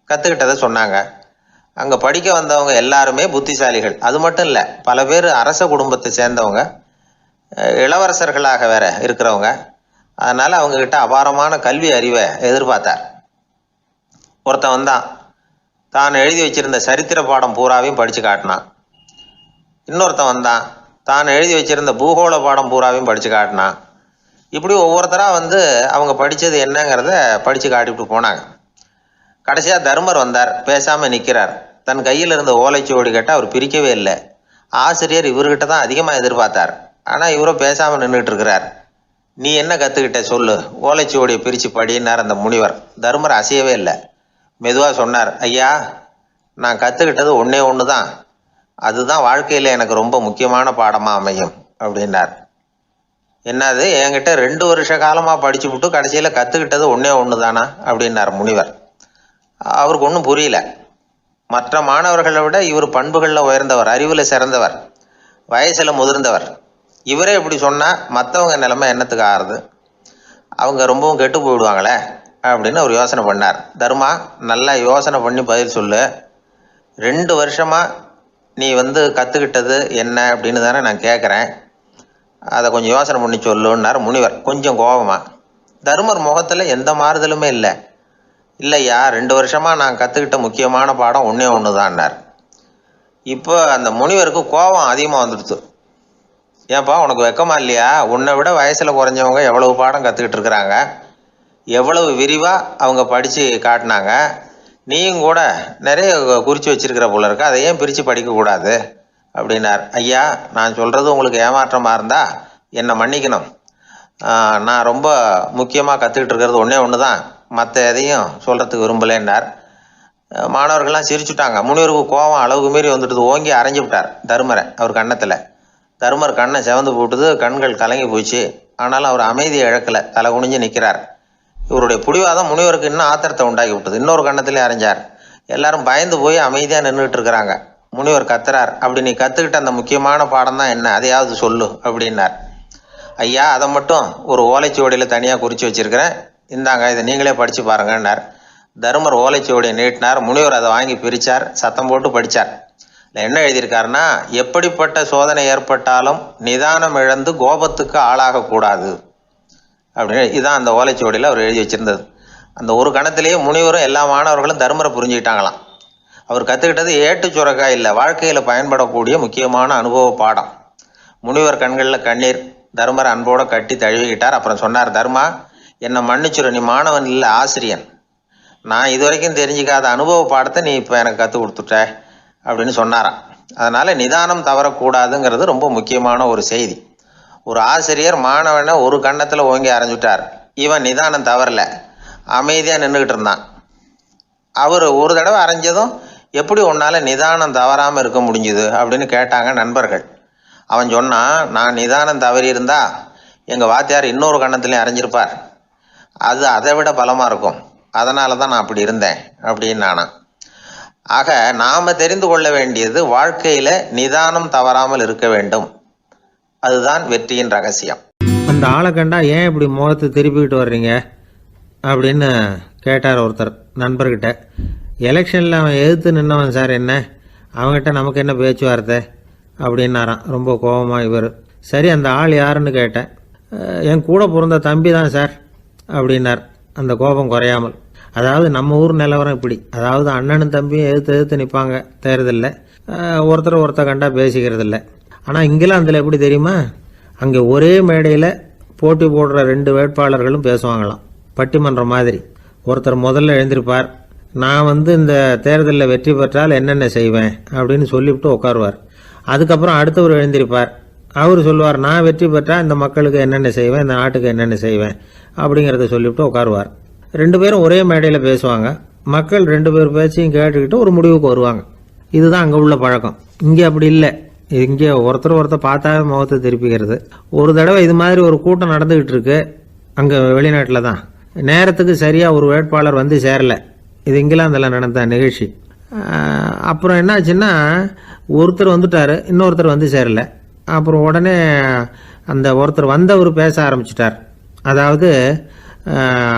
கற்றுக்கிட்டதை சொன்னாங்க. அங்கே படிக்க வந்தவங்க எல்லாருமே புத்திசாலிகள். அது மட்டும் இல்லை, பல பேர் அரச குடும்பத்தை சேர்ந்தவங்க, இளவரசர்களாக வேற இருக்கிறவங்க. அதனால் அவங்கக்கிட்ட அபாரமான கல்வி அறிவை எதிர்பார்த்தார். ஒருத்தன் வந்தான், தான் எழுதி வச்சிருந்த சரித்திர பாடம் பூராவையும் படித்து காட்டினான். இன்னொருத்தன் வந்தான், தான் எழுதி வச்சிருந்த பூகோள பாடம் பூராவையும் படித்து காட்டினான். இப்படி ஒவ்வொருத்தராக அவங்க படித்தது என்னங்கிறத படித்து காட்டிவிட்டு போனாங்க. கடைசியாக தர்மர் வந்தார், பேசாமல் நிற்கிறார். தன் கையில் இருந்த ஓலைச்சுவடி கேட்டால் அவர் பிரிக்கவே இல்லை. ஆசிரியர் இவர்கிட்ட தான் அதிகமாக எதிர்பார்த்தார். ஆனால் இவரும் பேசாமல் நின்றுட்டு இருக்கிறார். நீ என்ன கற்றுக்கிட்ட சொல்லு, ஓலைச்சுவடியை பிரித்து படினார் அந்த முனிவர். தருமர் அசையவே இல்லை. மெதுவாக சொன்னார், ஐயா, நான் கற்றுக்கிட்டது ஒன்றே ஒன்று தான். அதுதான் வாழ்க்கையில் எனக்கு ரொம்ப முக்கியமான பாடமாக அமையும் அப்படின்னார். என்னது, என்கிட்ட 2 வருஷ காலமாக படிச்சு விட்டு கடைசியில் கற்றுக்கிட்டது ஒன்றே ஒன்று தானா அப்படின்னார் முனிவர். அவருக்கு ஒன்றும் புரியல. மற்ற மாணவர்களை விட இவர் பண்புகளில் உயர்ந்தவர், அறிவில் சிறந்தவர், வயசில் முதிர்ந்தவர். இவரே இப்படி சொன்னால் மற்றவங்க நிலைமை என்னத்துக்கு ஆறுது? அவங்க ரொம்பவும் கெட்டு போயிடுவாங்களே அப்படின்னு அவர் யோசனை பண்ணார். தர்மா, நல்லா யோசனை பண்ணி பதில் சொல்லு. 2 வருஷமாக நீ கற்றுக்கிட்டது என்ன அப்படின்னு தானே நான் கேட்குறேன். அதை கொஞ்சம் யோசனை பண்ணி சொல்லுன்னார் முனிவர் கொஞ்சம் கோபமாக. தருமர் முகத்தில் எந்த மாறுதலுமே இல்லை. இல்லையா, 2 வருஷமாக நான் கற்றுக்கிட்ட முக்கியமான பாடம் ஒன்றே ஒன்று தான்னார். இப்போ அந்த முனிவருக்கு கோபம் அதிகமாக வந்துடுச்சு. ஏன்பா, உனக்கு வெக்கமா இல்லையா? உன்னை விட வயசில் குறைஞ்சவங்க எவ்வளவு பாடம் கற்றுக்கிட்டு இருக்கிறாங்க, எவ்வளவு விரிவாக அவங்க படித்து காட்டினாங்க. நீயும் கூட நிறைய குறித்து வச்சிருக்கிற போல இருக்கு, அதை ஏன் பிரித்து படிக்கக்கூடாது அப்படின்னார். ஐயா, நான் சொல்கிறது உங்களுக்கு ஏமாற்றமாக இருந்தால் என்னை மன்னிக்கணும். நான் ரொம்ப முக்கியமாக கற்றுக்கிட்டு இருக்கிறது ஒன்றே ஒன்று தான், மற்ற எதையும் சொல்கிறதுக்கு விரும்பலைன்னார். மாணவர்கள்லாம் சிரிச்சுட்டாங்க. முனிவருக்கு கோபம் அளவுக்கு மீறி வந்துட்டு ஓங்கி அரைஞ்சு விட்டார் தருமரை அவர் கன்னத்தில். தருமர் கண்ணை செவந்து போட்டுது, கண்கள் கலங்கி போச்சு. ஆனாலும் அவர் அமைதியை இழக்கலை, தலை குனிஞ்சு நிற்கிறார். இவருடைய பிடிவாதம் முனிவருக்கு இன்னும் ஆத்திரத்தை உண்டாக்கி விட்டது. இன்னொரு கண்ணத்திலே அரைஞ்சார். எல்லாரும் பயந்து போய் அமைதியாக நின்றுட்டு இருக்கிறாங்க. முனிவர் கத்துறார், அப்படி நீ கற்றுக்கிட்ட அந்த முக்கியமான பாடம் தான் என்ன, அதையாவது சொல்லு அப்படின்னார். ஐயா, அதை மட்டும் ஒரு ஓலைச்சுவடியில் தனியாக குறித்து வச்சிருக்கிறேன், இந்தாங்க, இதை நீங்களே படித்து பாருங்கன்னார். தருமர் ஓலைச்சுவடியை நீட்டினார். முனிவர் அதை வாங்கி பிரித்தார், சத்தம் போட்டு படித்தார். என்ன எழுதியிருக்காருன்னா, எப்படிப்பட்ட சோதனை ஏற்பட்டாலும் நிதானம் இழந்து கோபத்துக்கு ஆளாகக்கூடாது அப்படின்னு. இதுதான் அந்த ஓலைச்சுவடியில் அவர் எழுதி வச்சிருந்தது. அந்த ஒரு கணத்திலேயே முனிவரும் எல்லா மாணவர்களும் தருமரை புரிஞ்சுக்கிட்டாங்களாம். அவர் கற்றுக்கிட்டது ஏட்டு சுரக்காய் இல்லை, வாழ்க்கையில் பயன்படக்கூடிய முக்கியமான அனுபவ பாடம். முனிவர் கண்களில் கண்ணீர். தருமரை அன்போடு கட்டி தழுவிக்கிட்டார். அப்புறம் சொன்னார், தர்மா, என்னை மன்னிச்சுரு, நீ மாணவன் இல்லை, ஆசிரியன். நான் இது வரைக்கும் தெரிஞ்சிக்காத அனுபவ பாடத்தை நீ இப்போ எனக்கு கற்றுக் கொடுத்துட்ட அப்படின்னு சொன்னாராம். அதனால் நிதானம் தவறக்கூடாதுங்கிறது ரொம்ப முக்கியமான ஒரு செய்தி. ஒரு ஆசிரியர் மாணவனை ஒரு கன்னத்தில் ஓங்கி அரைஞ்சுட்டார். இவன் நிதானம் தவறல, அமைதியாக நின்றுக்கிட்டு இருந்தான். அவர் ஒரு தடவை அரைஞ்சதும் எப்படி உன்னால் நிதானம் தவறாமல் இருக்க முடிஞ்சுது அப்படின்னு கேட்டாங்க நண்பர்கள். அவன் சொன்னான், நான் நிதானம் தவறி இருந்தா எங்கள் வாத்தியார் இன்னொரு கன்னத்துலேயும் அரைஞ்சிருப்பார், அது அதை விட பலமாக இருக்கும், அதனால தான் நான் அப்படி இருந்தேன் அப்படின்னு நானா. ஆக நாம் தெரிந்து கொள்ள வேண்டியது, வாழ்க்கையில் நிதானம் தவறாமல் இருக்க வேண்டும். அதுதான் வெற்றியின் ரகசியம். அந்த ஆளை கண்டா ஏன் இப்படி முகத்தை திருப்பிக்கிட்டு வர்றீங்க அப்படின்னு கேட்டார் ஒருத்தர் நண்பர்கிட்ட. எலெக்ஷனில் அவன் எதிர்த்து நின்னவன் சார், என்ன அவங்ககிட்ட நமக்கு என்ன பேச்சுவார்த்தை அப்படின்னாரான் ரொம்ப கோபமாக இவர். சரி, அந்த ஆள் யாருன்னு கேட்டேன். என் கூட பிறந்த தம்பி தான் சார் அப்படின்னார் அந்த கோபம் குறையாமல். அதாவது நம்ம ஊர் நிலவரம் இப்படி, அதாவது அண்ணனும் தம்பியும் எதிர்த்து நிற்பாங்க தேர்தலில், ஒருத்தர் கண்டா பேசிக்கிறது இல்லை. ஆனால் இங்கிலாந்தில் எப்படி தெரியுமா, அங்கே ஒரே மேடையில் போட்டி போடுற 2 வேட்பாளர்களும் பேசுவாங்களாம், பட்டிமன்றம் மாதிரி. ஒருத்தர் முதல்ல எழுந்திருப்பார், நான் இந்த தேர்தலில் வெற்றி பெற்றால் என்னென்ன செய்வேன் அப்படின்னு சொல்லிவிட்டு உட்காருவார். அதுக்கப்புறம் அடுத்தவர் எழுந்திருப்பார், அவர் சொல்லுவார், நான் வெற்றி பெற்றால் இந்த மக்களுக்கு என்னென்ன செய்வேன், இந்த நாட்டுக்கு என்னென்ன செய்வேன் அப்படிங்கிறத சொல்லிவிட்டு உட்காருவார். 2 பேரும் ஒரே மேடையில் பேசுவாங்க. மக்கள் 2 பேர் பேச்சையும் கேட்டுக்கிட்டு ஒரு முடிவுக்கு வருவாங்க. இதுதான் அங்கே உள்ள பழக்கம். இங்கே அப்படி இல்லை. இங்கே ஒருத்தர் பார்த்தாவே முகத்தை திருப்பிக்கிறது. ஒரு தடவை இது மாதிரி ஒரு கூட்டம் நடந்துகிட்டு இருக்கு அங்கே வெளிநாட்டில் தான். நேரத்துக்கு சரியாக ஒரு வேட்பாளர் வந்து சேரல. இது இங்கிலாந்தில் நடந்த நிகழ்ச்சி. அப்புறம் என்னாச்சுன்னா, ஒருத்தர் வந்துட்டாரு, இன்னொருத்தர் வந்து சேரல. அப்புறம் உடனே அந்த ஒருத்தர் வந்தவர் பேச ஆரம்பிச்சிட்டார். அதாவது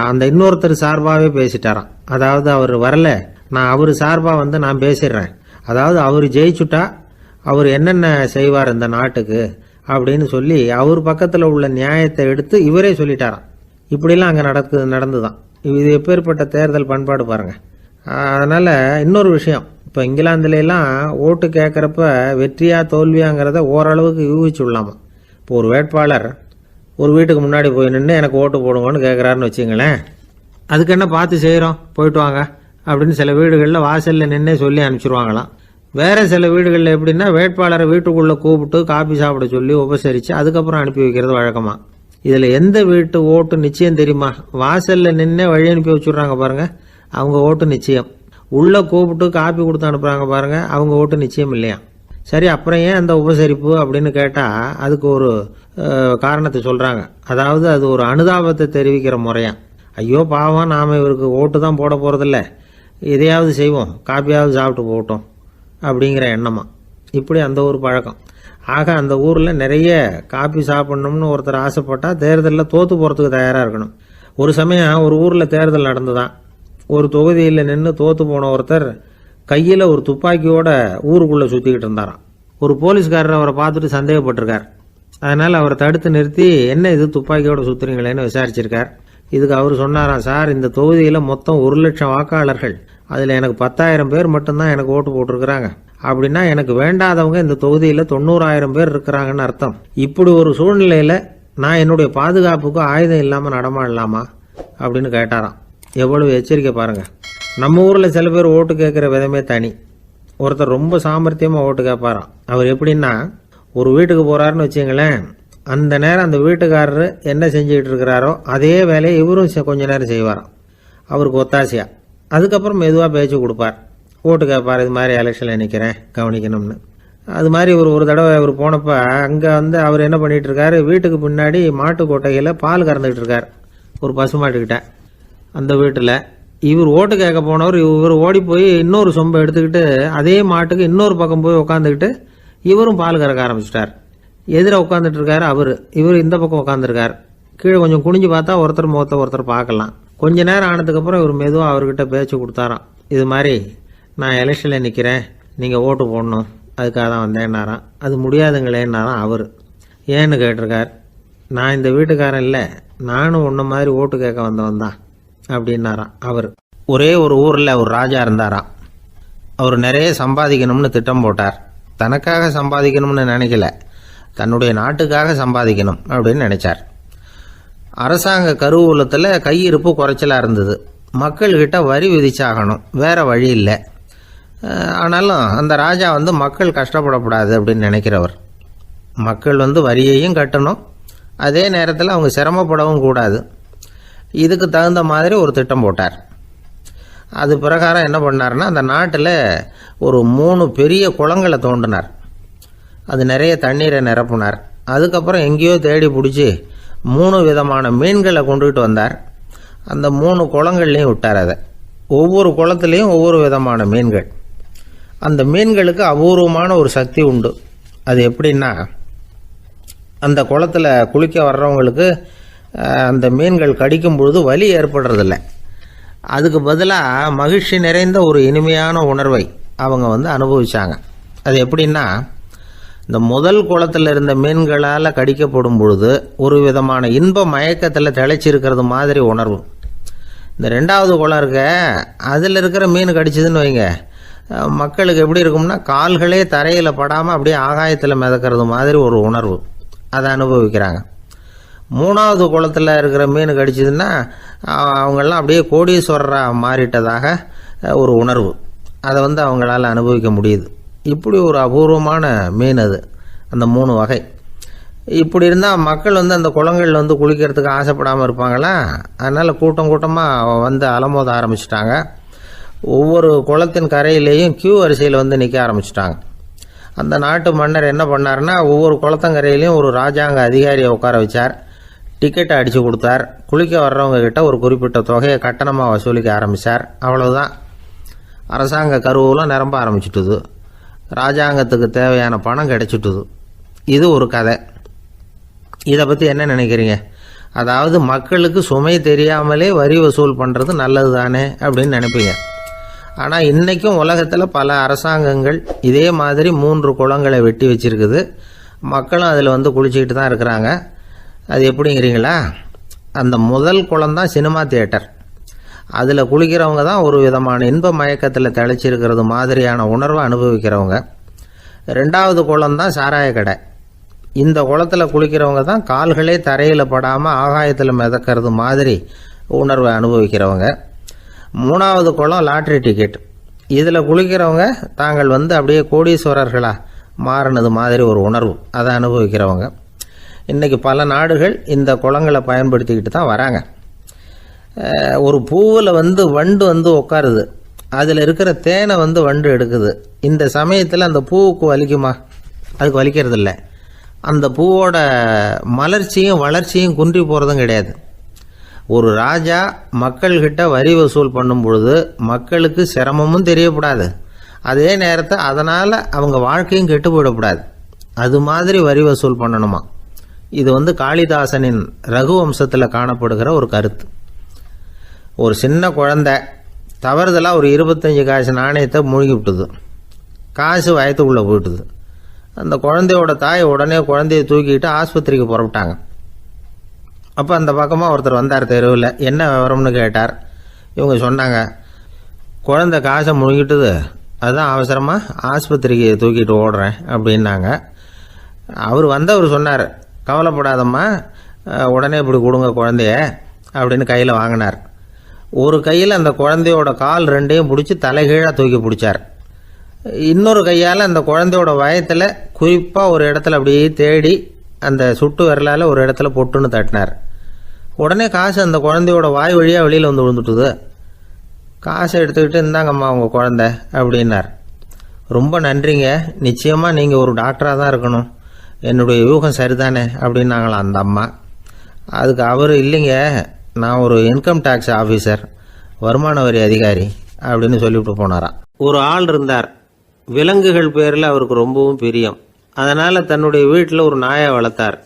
அந்த இன்னொருத்தர் சார்பாகவே பேசிட்டாராம். அதாவது அவர் வரல, நான் அவர் சார்பாக நான் பேசிடுறேன், அதாவது அவர் ஜெயிச்சுட்டா அவர் என்னென்ன செய்வார் இந்த நாட்டுக்கு அப்படின்னு சொல்லி அவர் பக்கத்தில் உள்ள நியாயத்தை எடுத்து இவரே சொல்லிட்டாராம். இப்படிலாம் அங்கே நடந்துதான். இது எப்பேற்பட்ட தேர்தல் பண்பாடு பாருங்க. அதனால இன்னொரு விஷயம், இப்போ இங்கிலாந்துலாம் ஓட்டு கேட்குறப்ப வெற்றியா தோல்வியாங்கிறத ஓரளவுக்கு யூகிச்சு விடலாமா. இப்போ ஒரு வேட்பாளர் ஒரு வீட்டுக்கு முன்னாடி போய் நின்று எனக்கு ஓட்டு போடுங்கன்னு கேட்குறாருன்னு வச்சுங்களேன், அதுக்கு என்ன பார்த்து செய்கிறோம், போயிட்டு வாங்க அப்படின்னு சில வீடுகளில் வாசலில் நின்னே சொல்லி அனுப்பிச்சிருவாங்களாம். வேற சில வீடுகளில் எப்படின்னா, வேட்பாளரை வீட்டுக்குள்ளே கூப்பிட்டு காபி சாப்பிட சொல்லி உபசரித்து அதுக்கப்புறம் அனுப்பி வைக்கிறது வழக்கமாக. இதில் எந்த வீட்டு ஓட்டு நிச்சயம் தெரியுமா? வாசலில் நின்று வழி அனுப்பி வச்சுட்றாங்க பாருங்க, அவங்க ஓட்டு நிச்சயம். உள்ளே கூப்பிட்டு காப்பி கொடுத்து அனுப்புகிறாங்க பாருங்க, அவங்க ஓட்டு நிச்சயம் இல்லையா? சரி, அப்புறம் ஏன் அந்த உபசரிப்பு அப்படின்னு கேட்டால் அதுக்கு ஒரு காரணத்தை சொல்கிறாங்க. அதாவது அது ஒரு அனுதாபத்தை தெரிவிக்கிற முறையா. ஐயோ பாவம், நாம் இவருக்கு ஓட்டு தான் போட போகிறதில்ல, எதையாவது செய்வோம், காப்பியாவது சாப்பிட்டு போகட்டும் அப்படிங்கிற எண்ணமா. இப்படி அந்த ஒரு பழக்கம். ஆக அந்த ஊரில் நிறைய காப்பி சாப்பிட்ணும்னு ஒருத்தர் ஆசைப்பட்டால் தேர்தலில் தோற்று போகிறதுக்கு தயாராக இருக்கணும். ஒரு சமயம் ஒரு ஊரில் தேர்தல் நடந்துதான். ஒரு தொகுதியில் நின்று தோற்று போன ஒருத்தர் கையில் ஒரு துப்பாக்கியோட ஊருக்குள்ளே சுற்றிக்கிட்டு இருந்தாராம். ஒரு போலீஸ்காரர் அவரை பார்த்துட்டு சந்தேகப்பட்டிருக்கார். அதனால் அவரை தடுத்து நிறுத்தி, என்ன இது துப்பாக்கியோட சுற்றுறீங்களேன்னு விசாரிச்சிருக்கார். இதுக்கு அவர் சொன்னாராம், சார், இந்த தொகுதியில் மொத்தம் 1,00,000 வாக்காளர்கள், அதில் எனக்கு 10,000 பேர் மட்டும்தான் எனக்கு ஓட்டு போட்டிருக்கிறாங்க. அப்படின்னா எனக்கு வேண்டாதவங்க இந்த தொகுதியில் 90,000 பேர் இருக்கிறாங்கன்னு அர்த்தம். இப்படி ஒரு சூழ்நிலையில் நான் என்னுடைய பாதுகாப்புக்கு ஆயுதம் இல்லாமல் நடமாடலாமா அப்படின்னு கேட்டாராம். எவ்வளவு எச்சரிக்கை பாருங்க. நம்ம ஊரில் சில பேர் ஓட்டு கேட்குற விதமே தனி. ஒருத்தர் ரொம்ப சாமர்த்தியமாக ஓட்டு கேட்பாராம். அவர் எப்படின்னா, ஒரு வீட்டுக்கு போகிறாருன்னு வச்சுங்களேன், அந்த நேரம் அந்த வீட்டுக்காரரு என்ன செஞ்சுக்கிட்டு இருக்கிறாரோ அதே வேலையை இவரும் கொஞ்ச நேரம் செய்வாராம், அவருக்கு ஒத்தாசையா. அதுக்கப்புறம் மெதுவாக பேச்சு கொடுப்பார், ஓட்டு கேட்பார், இது மாதிரி எலெக்ஷனில் நிற்கிறேன் கவனிக்கணும்னு. அது மாதிரி ஒரு தடவை அவர் போனப்போ அங்கே அவர் என்ன பண்ணிகிட்டு இருக்காரு, வீட்டுக்கு பின்னாடி மாட்டு கொட்டையில் பால் கறந்துக்கிட்டு இருக்கார் ஒரு பசுமாட்டுக்கிட்ட. அந்த வீட்டில் இவர் ஓட்டு கேட்க போனவர் இவர் ஓடி போய் இன்னொரு சொம்பை எடுத்துக்கிட்டு அதே மாட்டுக்கு இன்னொரு பக்கம் போய் உட்காந்துக்கிட்டு இவரும் பால் கறக்க ஆரம்பிச்சிட்டார். எதிர உட்காந்துட்டு இருக்காரு இவர் இந்த பக்கம் உட்காந்துருக்கார். கீழே கொஞ்சம் குனிஞ்சு பார்த்தா ஒருத்தர் முகத்தை ஒருத்தர் பார்க்கலாம். கொஞ்ச நேரம் ஆனதுக்கப்புறம் இவர் மெதுவாக அவர்கிட்ட பேச்சு கொடுத்தாராம். இது மாதிரி, நான் எலெக்ஷனில் நிற்கிறேன், நீங்கள் ஓட்டு போடணும், அதுக்காக தான் வந்தேன்னாராம். அது முடியாதுங்களேன்னாராம் அவர். ஏன்னு கேட்டிருக்கார். நான் இந்த வீட்டுக்காரன் இல்லை, நானும் உன்ன மாதிரி ஓட்டு கேட்க வந்தவன் தான் அப்படின்னாராம் அவர். ஒரே ஒரு ஊரில் ஒரு ராஜா இருந்தாராம். அவர் நிறைய சம்பாதிக்கணும்னு திட்டம் போட்டார். தனக்காக சம்பாதிக்கணும்னு நினைக்கல, தன்னுடைய நாட்டுக்காக சம்பாதிக்கணும் அப்படின்னு நினைச்சார். அரசாங்க கருவூலத்தில் கையிருப்பு குறைச்சலாக இருந்தது. மக்கள்கிட்ட வரி விதிச்சாகணும், வேற வழி இல்லை. ஆனாலும் அந்த ராஜா மக்கள் கஷ்டப்படக்கூடாது அப்படின்னு நினைக்கிறவர். மக்கள் வரியையும் கட்டணும், அதே நேரத்தில் அவங்க சிரமப்படவும் கூடாது. இதுக்கு தகுந்த மாதிரி ஒரு திட்டம் போட்டார். அது பிரகாரம் என்ன பண்ணார்னா, அந்த நாட்டில் ஒரு 3 பெரிய குளங்களை தோண்டினார். அது நிறைய தண்ணீரை நிரப்புனார். அதுக்கப்புறம் எங்கேயோ தேடி பிடிச்சி 3 விதமான மீன்களை கொண்டுகிட்டு வந்தார். அந்த 3 குளங்கள்லையும் விட்டார். அதை ஒவ்வொரு குளத்துலேயும் ஒவ்வொரு விதமான மீன்கள். அந்த மீன்களுக்கு அபூர்வமான ஒரு சக்தி உண்டு. அது எப்படின்னா, அந்த குளத்தில் குளிக்க வர்றவங்களுக்கு அந்த மீன்கள் கடிக்கும் பொழுது வலி ஏற்படுறதில்ல. அதுக்கு பதிலாக மகிழ்ச்சி நிறைந்த ஒரு இனிமையான உணர்வை அவங்க அனுபவிச்சாங்க. அது எப்படின்னா, இந்த முதல் குளத்தில் இருந்த மீன்களால் கடிக்கப்படும் பொழுது ஒரு விதமான இன்ப மயக்கத்தில் திளைச்சிருக்கிறது மாதிரி உணர்வு. இந்த 2வது குளம் இருக்க, அதில் இருக்கிற மீன் கடிச்சதுன்னு வைங்க, மக்களுக்கு எப்படி இருக்கும்னா, கால்களே தரையில் படாமல் அப்படியே ஆகாயத்தில் மிதக்கிறது மாதிரி ஒரு உணர்வு. அதை அனுபவிக்கிறாங்க. 3வது குளத்தில் இருக்கிற மீன் கடிச்சதுன்னா அவங்கெல்லாம் அப்படியே கோடீஸ்வரராக மாறிட்டதாக ஒரு உணர்வு. அதை அவங்களால அனுபவிக்க முடியுது. இப்படி ஒரு அபூர்வமான மீன் அது, அந்த 3 வகை. இப்படி இருந்தால் மக்கள் அந்த குளங்கள் குளிக்கிறதுக்கு ஆசைப்படாமல் இருப்பாங்களா? அதனால் கூட்டம் கூட்டமாக அலமோத ஆரம்பிச்சிட்டாங்க. ஒவ்வொரு குளத்தின் கரையிலேயும் கியூ வரிசையில் நிற்க ஆரம்பிச்சிட்டாங்க. அந்த நாட்டு மன்னர் என்ன பண்ணார்னா, ஒவ்வொரு குளத்தங்கரையிலையும் ஒரு ராஜாங்க அதிகாரியை உட்கார வச்சார். டிக்கெட்டை அடித்து கொடுத்தார். குளிக்க வர்றவங்க கிட்ட ஒரு குறிப்பிட்ட தொகையை கட்டணமாக வசூலிக்க ஆரம்பித்தார். அவ்வளவுதான். அரசாங்க கருவூலம் நிரம்ப ஆரம்பிச்சுட்டுது. ராஜாங்கத்துக்கு தேவையான பணம் கிடைச்சிட்டுது. இது ஒரு கதை. இதை பற்றி என்ன நினைக்கிறீங்க? அதாவது மக்களுக்கு சுமை தெரியாமலே வரி வசூல் பண்ணுறது நல்லது தானே அப்படின்னு நினைப்பீங்க. ஆனால் இன்றைக்கும் உலகத்தில் பல அரசாங்கங்கள் இதே மாதிரி 3 குளங்களை வெட்டி வச்சிருக்குது. மக்களும் அதில் குளிச்சுக்கிட்டு தான் இருக்கிறாங்க. அது எப்படிங்கிறீங்களா? அந்த முதல் குளம் தான் சினிமா தியேட்டர். அதில் குளிக்கிறவங்க தான் ஒரு விதமான இன்ப மயக்கத்தில் திளைச்சிருக்கிறது மாதிரியான உணர்வை அனுபவிக்கிறவங்க. 2வது குளம் தான் சாராய கடை. இந்த குளத்தில் குளிக்கிறவங்க தான் கால்களே தரையில் படாமல் ஆகாயத்தில் மிதக்கிறது மாதிரி உணர்வை அனுபவிக்கிறவங்க. 3வது குளம் லாட்ரி டிக்கெட். இதில் குளிக்கிறவங்க தாங்கள் அப்படியே கோடீஸ்வரர்களாக மாறினது மாதிரி ஒரு உணர்வு, அதை அனுபவிக்கிறவங்க. இன்றைக்கி பல நாடுகள் இந்த குளங்களை பயன்படுத்திக்கிட்டு தான் வராங்க. ஒரு பூவில் வண்டு உட்காருது, அதில் இருக்கிற தேனை வண்டு எடுக்குது. இந்த சமயத்தில் அந்த பூவுக்கு வலிக்குமா? அதுக்கு வலிக்கிறது இல்லை. அந்த பூவோட மலர்ச்சியும் வளர்ச்சியும் குன்றி போகிறதும் கிடையாது. ஒரு ராஜா மக்கள்கிட்ட வரி வசூல் பண்ணும் பொழுது மக்களுக்கு சிரமமும் தெரியக்கூடாது, அதே நேரத்தை அதனால் அவங்க வாழ்க்கையும் கெட்டு போயிடக்கூடாது. அது மாதிரி வரி வசூல் பண்ணணுமா. இது காளிதாசனின் ரகுவம்சத்தில் காணப்படுகிற ஒரு கருத்து. ஒரு சின்ன குழந்தை தவறுதலாக ஒரு 25 காசு நாணயத்தை மூழ்கி விட்டுது. காசு வயத்துக்குள்ளே போயிட்டுது. அந்த குழந்தையோட தாய் உடனே குழந்தைய தூக்கிட்டு ஆஸ்பத்திரிக்கு புறப்பட்டாங்க. அப்போ அந்த பக்கமாக ஒருத்தர் வந்தார் தெருவில். என்ன விவரம்னு கேட்டார். இவங்க சொன்னாங்க, குழந்தை காசை முழுங்கிட்டுது, அதுதான் அவசரமாக ஆஸ்பத்திரிக்கு தூக்கிட்டு ஓடுறேன் அப்படின்னாங்க. அவர் சொன்னார், கவலைப்படாதம்மா, உடனே இப்படி கொடுங்க குழந்தைய அப்படின்னு கையில் வாங்கினார். ஒரு கையில் அந்த குழந்தையோட கால் ரெண்டையும் பிடிச்சி தலைகீழாக தூக்கி பிடிச்சார். இன்னொரு கையால் அந்த குழந்தையோட வயத்தில் குறிப்பாக ஒரு இடத்துல அப்படியே தேடி அந்த சுட்டு விரலால் ஒரு இடத்துல பொட்டுன்னு தட்டினார். உடனே காசு அந்த குழந்தையோட வாய் வழியாக வெளியில் விழுந்துட்டுது. காசை எடுத்துக்கிட்டு, இந்தாங்கம்மா உங்கள் குழந்தை அப்படின்னார். ரொம்ப நன்றிங்க, நிச்சயமாக நீங்கள் ஒரு டாக்டராக தான் இருக்கணும், என்னுடைய யூகம் சரிதானே அப்படின்னாங்களாம் அந்த அம்மா. அதுக்கு அவர், இல்லைங்க, நான் ஒரு இன்கம் டேக்ஸ் ஆஃபீஸர், வருமான வரி அதிகாரி அப்படின்னு சொல்லிவிட்டு போனாராம். ஒரு ஆள் இருந்தார், விலங்குகள் பேரில் அவருக்கு ரொம்பவும் பிரியம். அதனால் தன்னுடைய வீட்டில் ஒரு நாயை வளர்த்தார்.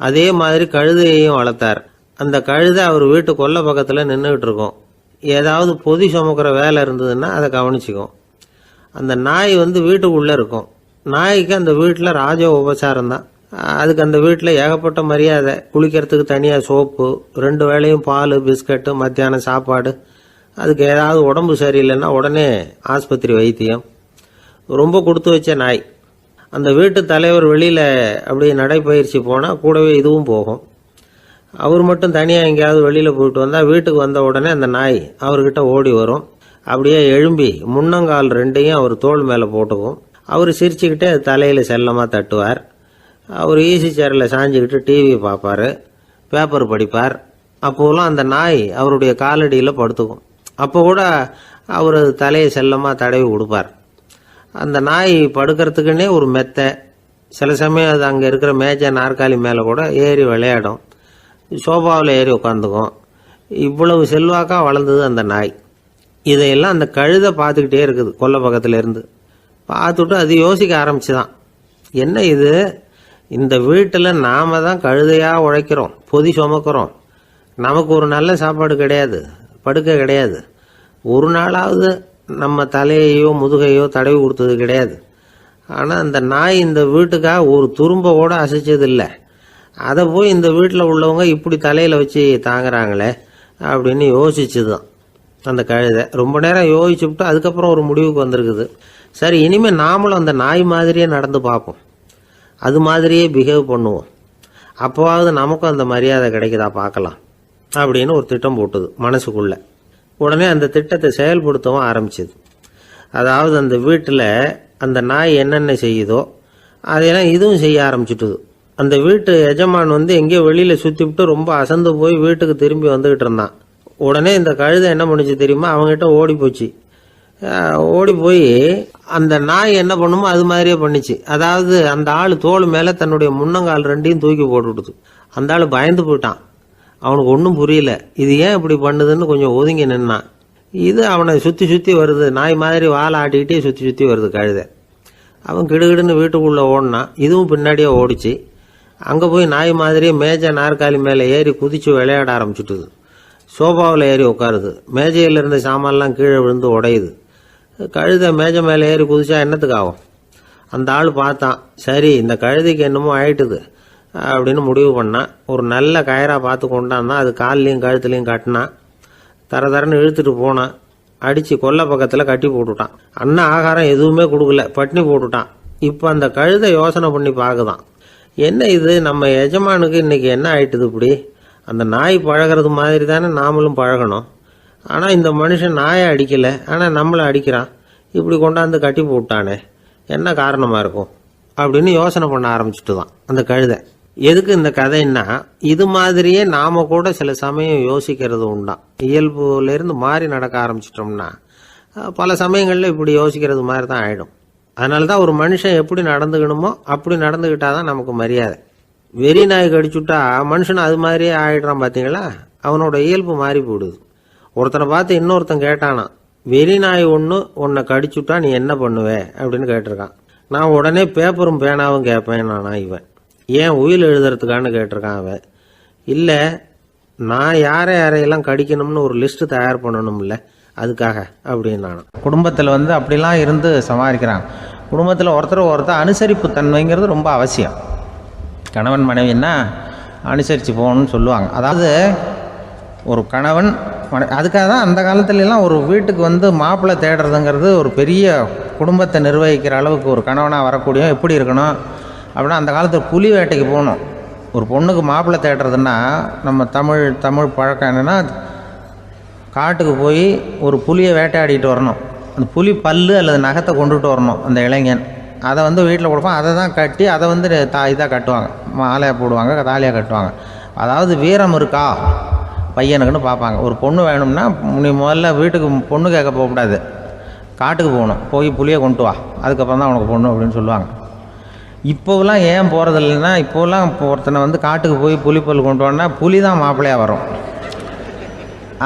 அதே மாதிரி கழுதையையும் வளர்த்தார். அந்த கழுதை அவர் வீட்டு கொல்லை பக்கத்தில் நின்றுக்கிட்டு இருக்கும். ஏதாவது பொதி சுமக்கிற வேலை இருந்ததுன்னா அதை கவனிச்சிக்கும். அந்த நாய் வீட்டுக்குள்ளே இருக்கும். நாய்க்கு அந்த வீட்டில் ராஜ உபசாரம் தான். அதுக்கு அந்த வீட்டில் ஏகப்பட்ட மரியாதை. குளிக்கிறதுக்கு தனியாக சோப்பு, 2 வேளையும் பால், பிஸ்கட்டு, மத்தியானம் சாப்பாடு. அதுக்கு ஏதாவது உடம்பு சரியில்லைன்னா உடனே ஆஸ்பத்திரி வைத்தியம். ரொம்ப கொடுத்து வச்ச நாய். அந்த வீட்டு தலைவர் வெளியில் அப்படியே நடைப்பயிற்சி போனால் கூடவே இதுவும் போகும். அவர் மட்டும் தனியாக எங்கேயாவது வெளியில் போயிட்டு வந்தால் வீட்டுக்கு வந்த உடனே அந்த நாய் அவர்கிட்ட ஓடி வரும். அப்படியே எழும்பி முன்னங்கால் 2ஐயும் அவர் தோள் மேலே போட்டுக்கும். அவர் சிரிச்சுக்கிட்டே தலையில் செல்லமாக தட்டுவார். அவர் ஈசி சேரில் சாஞ்சிக்கிட்டு டிவி பார்ப்பார், பேப்பர் படிப்பார். அப்போலாம் அந்த நாய் அவருடைய காலடியில் படுத்துக்கும். அப்போ கூட அவர் தலையை செல்லமாக தடவி கொடுப்பார். அந்த நாய் படுக்கிறதுக்குன்னே ஒரு மெத்தை, சில சமயம் அது அங்கே இருக்கிற மேஜை நாற்காலி மேலே கூட ஏறி விளையாடும், சோபாவில் ஏறி உட்காந்துக்கும். இவ்வளவு செல்வாக்காக வளர்ந்தது அந்த நாய். இதையெல்லாம் அந்த கழுதை பார்த்துக்கிட்டே இருக்குது கொல்லை பக்கத்தில் இருந்து. பார்த்துட்டு அது யோசிக்க ஆரம்பிச்சுதான், என்ன இது, இந்த வீட்டில் நாம தான் கழுதையாக உழைக்கிறோம், பொதி சுமக்கிறோம், நமக்கு ஒரு நல்ல சாப்பாடு கிடையாது, படுக்கை கிடையாது, ஒரு நாளாவது நம்ம தலையையோ முதுகையோ தடவி கொடுத்தது கிடையாது. ஆனால் அந்த நாய் இந்த வீட்டுக்காக ஒரு துரும்போட அசைச்சதில்லை. அதை போய் இந்த வீட்டில் உள்ளவங்க இப்படி தலையில் வச்சு தாங்குறாங்களே அப்படின்னு யோசிச்சுதான் அந்த கழுதை. ரொம்ப நேரம் யோசிச்சுவிட்டு அதுக்கப்புறம் ஒரு முடிவுக்கு வந்திருக்குது. சரி, இனிமேல் நாமளும் அந்த நாய் மாதிரியே நடந்து பார்ப்போம், அது மாதிரியே பிஹேவ் பண்ணுவோம், அப்போவாவது நமக்கும் அந்த மரியாதை கிடைக்குதா பார்க்கலாம் அப்படின்னு ஒரு திட்டம் போட்டுது மனசுக்குள்ள. உடனே அந்த திட்டத்தை செயல்படுத்தவும் ஆரம்பிச்சது. அதாவது அந்த வீட்டில் அந்த நாய் என்னென்ன செய்யுதோ அதையெல்லாம் இதுவும் செய்ய ஆரம்பிச்சுட்டுது. அந்த வீட்டு எஜமான் எங்கேயோ வெளியில் சுற்றிவிட்டு ரொம்ப அசந்து போய் வீட்டுக்கு திரும்பி வந்துக்கிட்டு இருந்தான். உடனே இந்த கழுதை என்ன பண்ணுச்சு தெரியுமா, அவங்ககிட்ட ஓடி போச்சு. ஓடி போய் அந்த நாய் என்ன பண்ணுமோ அது மாதிரியே பண்ணிச்சு. அதாவது அந்த ஆள் தோள் மேலே தன்னுடைய முன்னங்கால் 2ஐயும் தூக்கி போட்டு விடுது. அந்த ஆள் பயந்து போயிட்டான். அவனுக்கு ஒன்றும் புரியல, இது ஏன் இப்படி பண்ணுதுன்னு கொஞ்சம் ஒதுங்கி நின்னான். இது அவனை சுற்றி சுற்றி வருது, நாய் மாதிரி வாழை ஆட்டிக்கிட்டே சுற்றி சுற்றி வருது கழுதை. அவன் கிடுகிடுன்னு வீட்டுக்குள்ளே ஓடினான். இதுவும் பின்னாடியே ஓடிச்சு. அங்கே போய் நாய் மாதிரியே மேஜை நாற்காலி மேலே ஏறி குதிச்சு விளையாட ஆரம்பிச்சுட்டுது. சோபாவில் ஏறி உட்காருது. மேஜையில் இருந்த சாமான்லாம் கீழே விழுந்து உடையுது. கழுதை மேஜை மேலே ஏறி குதிச்சா என்னத்துக்கு ஆகும்? அந்த ஆள் பார்த்தான், சரி இந்த கழுதைக்கு என்னமோ ஆயிட்டுது அப்படின்னு முடிவு பண்ணான். ஒரு நல்ல கயராக பார்த்து கொண்டாந்தான். அது கால்லையும் கழுத்துலையும் கட்டினான். தரன்னு இழுத்துட்டு போனான். அடித்து கொல்லை பக்கத்தில் கட்டி போட்டுட்டான். அண்ணன் ஆகாரம் எதுவுமே கொடுக்கல, பட்னி போட்டுட்டான். இப்போ அந்த கழுதை யோசனை பண்ணி பார்க்குதான், என்ன இது, நம்ம எஜமானுக்கு இன்னைக்கு என்ன ஆயிட்டுது இப்படி? அந்த நாய் பழகிறது மாதிரி தானே நாமளும் பழகணும். ஆனால் இந்த மனுஷன் நாயை அடிக்கலை, ஆனால் நம்மளை அடிக்கிறான். இப்படி கொண்டாந்து கட்டி போட்டானே, என்ன காரணமாக இருக்கும் அப்படின்னு யோசனை பண்ண ஆரம்பிச்சுட்டு தான் அந்த கழுதை. எதுக்கு இந்த கதைன்னா, இது மாதிரியே நாம கூட சில சமயம் யோசிக்கிறது உண்டாம். இயல்புலேருந்து மாறி நடக்க ஆரம்பிச்சிட்டோம்னா பல சமயங்களில் இப்படி யோசிக்கிறது மாதிரி தான் ஆயிடும். அதனால தான் ஒரு மனுஷன் எப்படி நடந்துக்கணுமோ அப்படி நடந்துக்கிட்டாதான் நமக்கு மரியாதை. வெறி நாய் கடிச்சுட்டா மனுஷன் அது மாதிரியே ஆயிடுறான் பார்த்தீங்களா? அவனோட இயல்பு மாறி போடுது. ஒருத்தனை பார்த்து இன்னொருத்தன் கேட்டானா, வெறி நாய் ஒன்று உன்னை கடிச்சுட்டா நீ என்ன பண்ணுவே அப்படின்னு கேட்டிருக்கான். நான் உடனே பேப்பரும் பேனாவும் கேட்பேன் நானா இவன். ஏன் உயில் எழுதுறதுக்கான்னு கேட்டிருக்கான் அவன். இல்லை, நான் யாரையெல்லாம் கடிக்கணும்னு ஒரு லிஸ்ட்டு தயார் பண்ணணும்ல, அதுக்காக அப்படின்னு நானும். குடும்பத்தில் அப்படிலாம் இருந்து சமாளிக்கிறாங்க. குடும்பத்தில் ஒருத்தர் அனுசரிப்பு தன்மைங்கிறது ரொம்ப அவசியம். கணவன் மனைவின்னா அனுசரித்து போகணும்னு சொல்லுவாங்க. அதாவது ஒரு கணவன் அதுக்காக தான் அந்த காலத்துலலாம் ஒரு வீட்டுக்கு மாப்பிள்ளை தேடுறதுங்கிறது ஒரு பெரிய குடும்பத்தை நிர்வகிக்கிற அளவுக்கு ஒரு கணவனாக வரக்கூடிய எப்படி இருக்கணும் அப்படின்னா, அந்த காலத்தில் புலி வேட்டைக்கு போகணும். ஒரு பொண்ணுக்கு மாப்பிள்ளை தேடுறதுன்னா நம்ம தமிழ் பழக்கம் என்னென்னா, காட்டுக்கு போய் ஒரு புலியை வேட்டையாடிட்டு வரணும். அந்த புலி பல்லு அல்லது நகத்தை கொண்டுட்டு வரணும் அந்த இளைஞன். அதை வீட்டில் கொடுப்பான். அதை தான் கட்டி அதை இதாக கட்டுவாங்க, மாலையாக போடுவாங்க, தாலியாக கட்டுவாங்க. அதாவது வீரம் இருக்கா பையனுக்குன்னு பார்ப்பாங்க. ஒரு பொண்ணு வேணும்னா நீ முதல்ல வீட்டுக்கு பொண்ணு கேட்க போகக்கூடாது, காட்டுக்கு போகணும். போய் புளியை கொண்டு வா, அதுக்கப்புறம் தான் உனக்கு பொண்ணு அப்படின்னு சொல்லுவாங்க. இப்போவெல்லாம் ஏன் போகிறது இல்லைன்னா, இப்போலாம் ஒருத்தனை காட்டுக்கு போய் புலிப்பல் கொண்டு வான்னா புலி தான் மாப்பிள்ளையாக வரும்.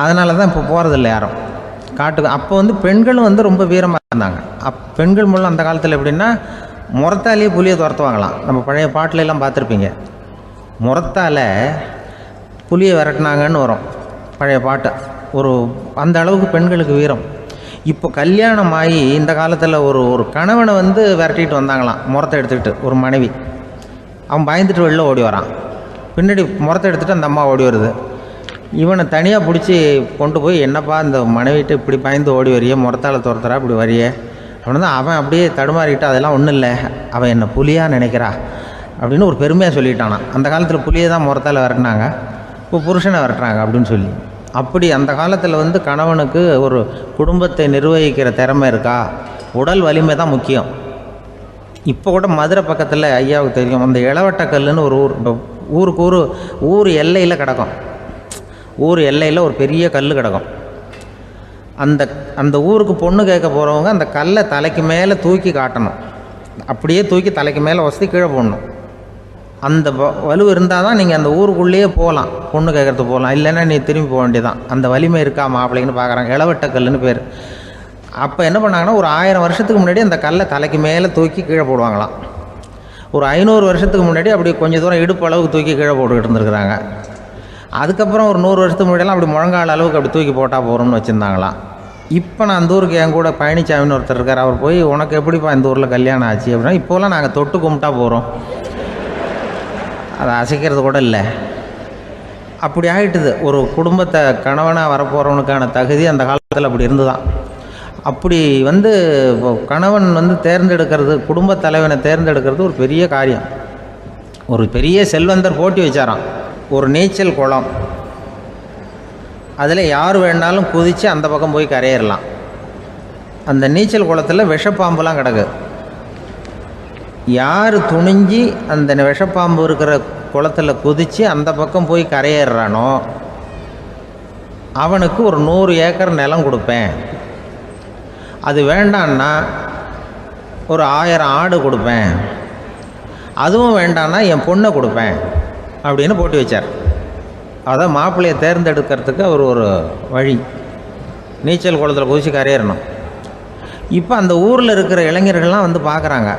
அதனால தான் இப்போ போகிறதில்ல யாரும் காட்டுக்கு. அப்போ பெண்களும் ரொம்ப வீரமாக இருந்தாங்க. பெண்கள் மூலம் அந்த காலத்தில் எப்படின்னா, முறத்தாலேயே புலியை துரத்துவாங்களாம். நம்ம பழைய பாட்டிலெல்லாம் பார்த்துருப்பீங்க. முறத்தால் புலியை விரட்டினாங்கன்னு வரும் பழைய பாட்டு. அந்த அளவுக்கு பெண்களுக்கு வீரம். இப்போ கல்யாணம் ஆகி இந்த காலத்தில் ஒரு கணவனை விரட்டிட்டு வந்தாங்களாம் முறத்தை எடுத்துக்கிட்டு. ஒரு மனைவி அவன் பயந்துட்டு வெளில ஓடி வரான். பின்னாடி முறத்தை எடுத்துகிட்டு அந்த அம்மா ஓடி வருது. இவனை தனியாக பிடிச்சி கொண்டு போய், என்னப்பா இந்த மனைவிட்டு இப்படி பயந்து ஓடி வரையே, முறத்தால் துரத்துறா இப்படி வரையே அப்படின்னு தான் அவன் அப்படியே தடுமாறிட்டு, அதெல்லாம் ஒன்றும் இல்லை, அவன் என்னை புலியாக நினைக்கிறா அப்படின்னு ஒரு பெருமையாக சொல்லிட்டானான். அந்த காலத்தில் புலியை தான் முறத்தால் விரட்டினாங்க, இப்போ புருஷனை விரட்டுறாங்க அப்படின்னு சொல்லி. அப்படி அந்த காலத்தில் கணவனுக்கு ஒரு குடும்பத்தை நிர்வகிக்கிற திறமை இருக்கா, உடல் வலிமை தான் முக்கியம். இப்போ கூட மதுரை பக்கத்தில் ஐயாவுக்கு தெரியும், அந்த இளவட்டக்கல்லுன்னு ஒரு ஊருக்கு ஊர் எல்லையில் கிடக்கும். ஊர் எல்லையில் ஒரு பெரிய கல் கிடக்கும். அந்த ஊருக்கு பொண்ணு கேட்க போகிறவங்க அந்த கல்லை தலைக்கு மேலே தூக்கி காட்டணும். அப்படியே தூக்கி தலைக்கு மேலே வசதி கீழே போடணும். அந்த வலு இருந்தால் தான் நீங்கள் அந்த ஊருக்குள்ளேயே போகலாம், பொண்ணு கேட்குறதுக்கு போகலாம். இல்லைன்னா நீ திரும்பி போக வேண்டியதான். அந்த வலிமை இருக்கா மாப்பிள்ளைங்கன்னு பார்க்குறாங்க. இளவட்டக்கல்லுன்னு பேர். அப்போ என்ன பண்ணாங்கன்னா, ஒரு 1000 வருஷத்துக்கு முன்னாடி அந்த கல்லை தலைக்கு மேலே தூக்கி கீழே போடுவாங்களாம். ஒரு 500 வருஷத்துக்கு முன்னாடி அப்படி கொஞ்சம் தூரம் இடுப்பு அளவுக்கு தூக்கி கீழே போட்டுக்கிட்டு இருந்துருக்குறாங்க. அதுக்கப்புறம் ஒரு 100 வருஷத்துக்கு முன்னாடியெல்லாம் அப்படி முழங்கால் அளவுக்கு அப்படி தூக்கி போட்டால் போகிறோம்னு வச்சுருந்தாங்களாம். இப்போ நான் அந்த ஊருக்கு என் கூட பழனிசாமின்னு ஒருத்தர் இருக்கார். அவர் போய், உனக்கு எப்படிப்பா இந்த ஊரில் கல்யாணம் ஆச்சு அப்படின்னா, இப்போலாம் நாங்கள் தொட்டு கும்பிட்டா போகிறோம், அதை அசைக்கிறது கூட இல்லை. அப்படி ஆகிட்டுது. ஒரு குடும்பத்தை கணவனாக வரப்போகிறவனுக்கான தகுதி அந்த காலத்தில் அப்படி இருந்துதான். அப்படி கணவன் தேர்ந்தெடுக்கிறது, குடும்பத் தலைவனை தேர்ந்தெடுக்கிறது ஒரு பெரிய காரியம். ஒரு பெரிய செல்வந்தர் போட்டி வச்சாராம். ஒரு நீச்சல் குளம், அதில் யார் வேணாலும் குதித்து அந்த பக்கம் போய் கரையேறலாம். அந்த நீச்சல் குளத்தில் விஷப்பாம்புலாம் கிடக்கு. யார் துணிஞ்சி அந்த விஷப்பாம்பு இருக்கிற குளத்தில் குதித்து அந்த பக்கம் போய் கரையேறானோ அவனுக்கு ஒரு 100 ஏக்கர் நிலம் கொடுப்பேன். அது வேண்டான்னா ஒரு 1000 ஆடு கொடுப்பேன். அதுவும் வேண்டான்னா என் பொண்ணை கொடுப்பேன் அப்படின்னு போட்டி வச்சார். அதான் மாப்பிள்ளையை தேர்ந்தெடுக்கிறதுக்கு அவர் ஒரு வழி. நீச்சல் குளத்தில் குதிச்சு கரையேறணும். இப்போ அந்த ஊரில் இருக்கிற இளைஞர்கள்லாம் பார்க்குறாங்க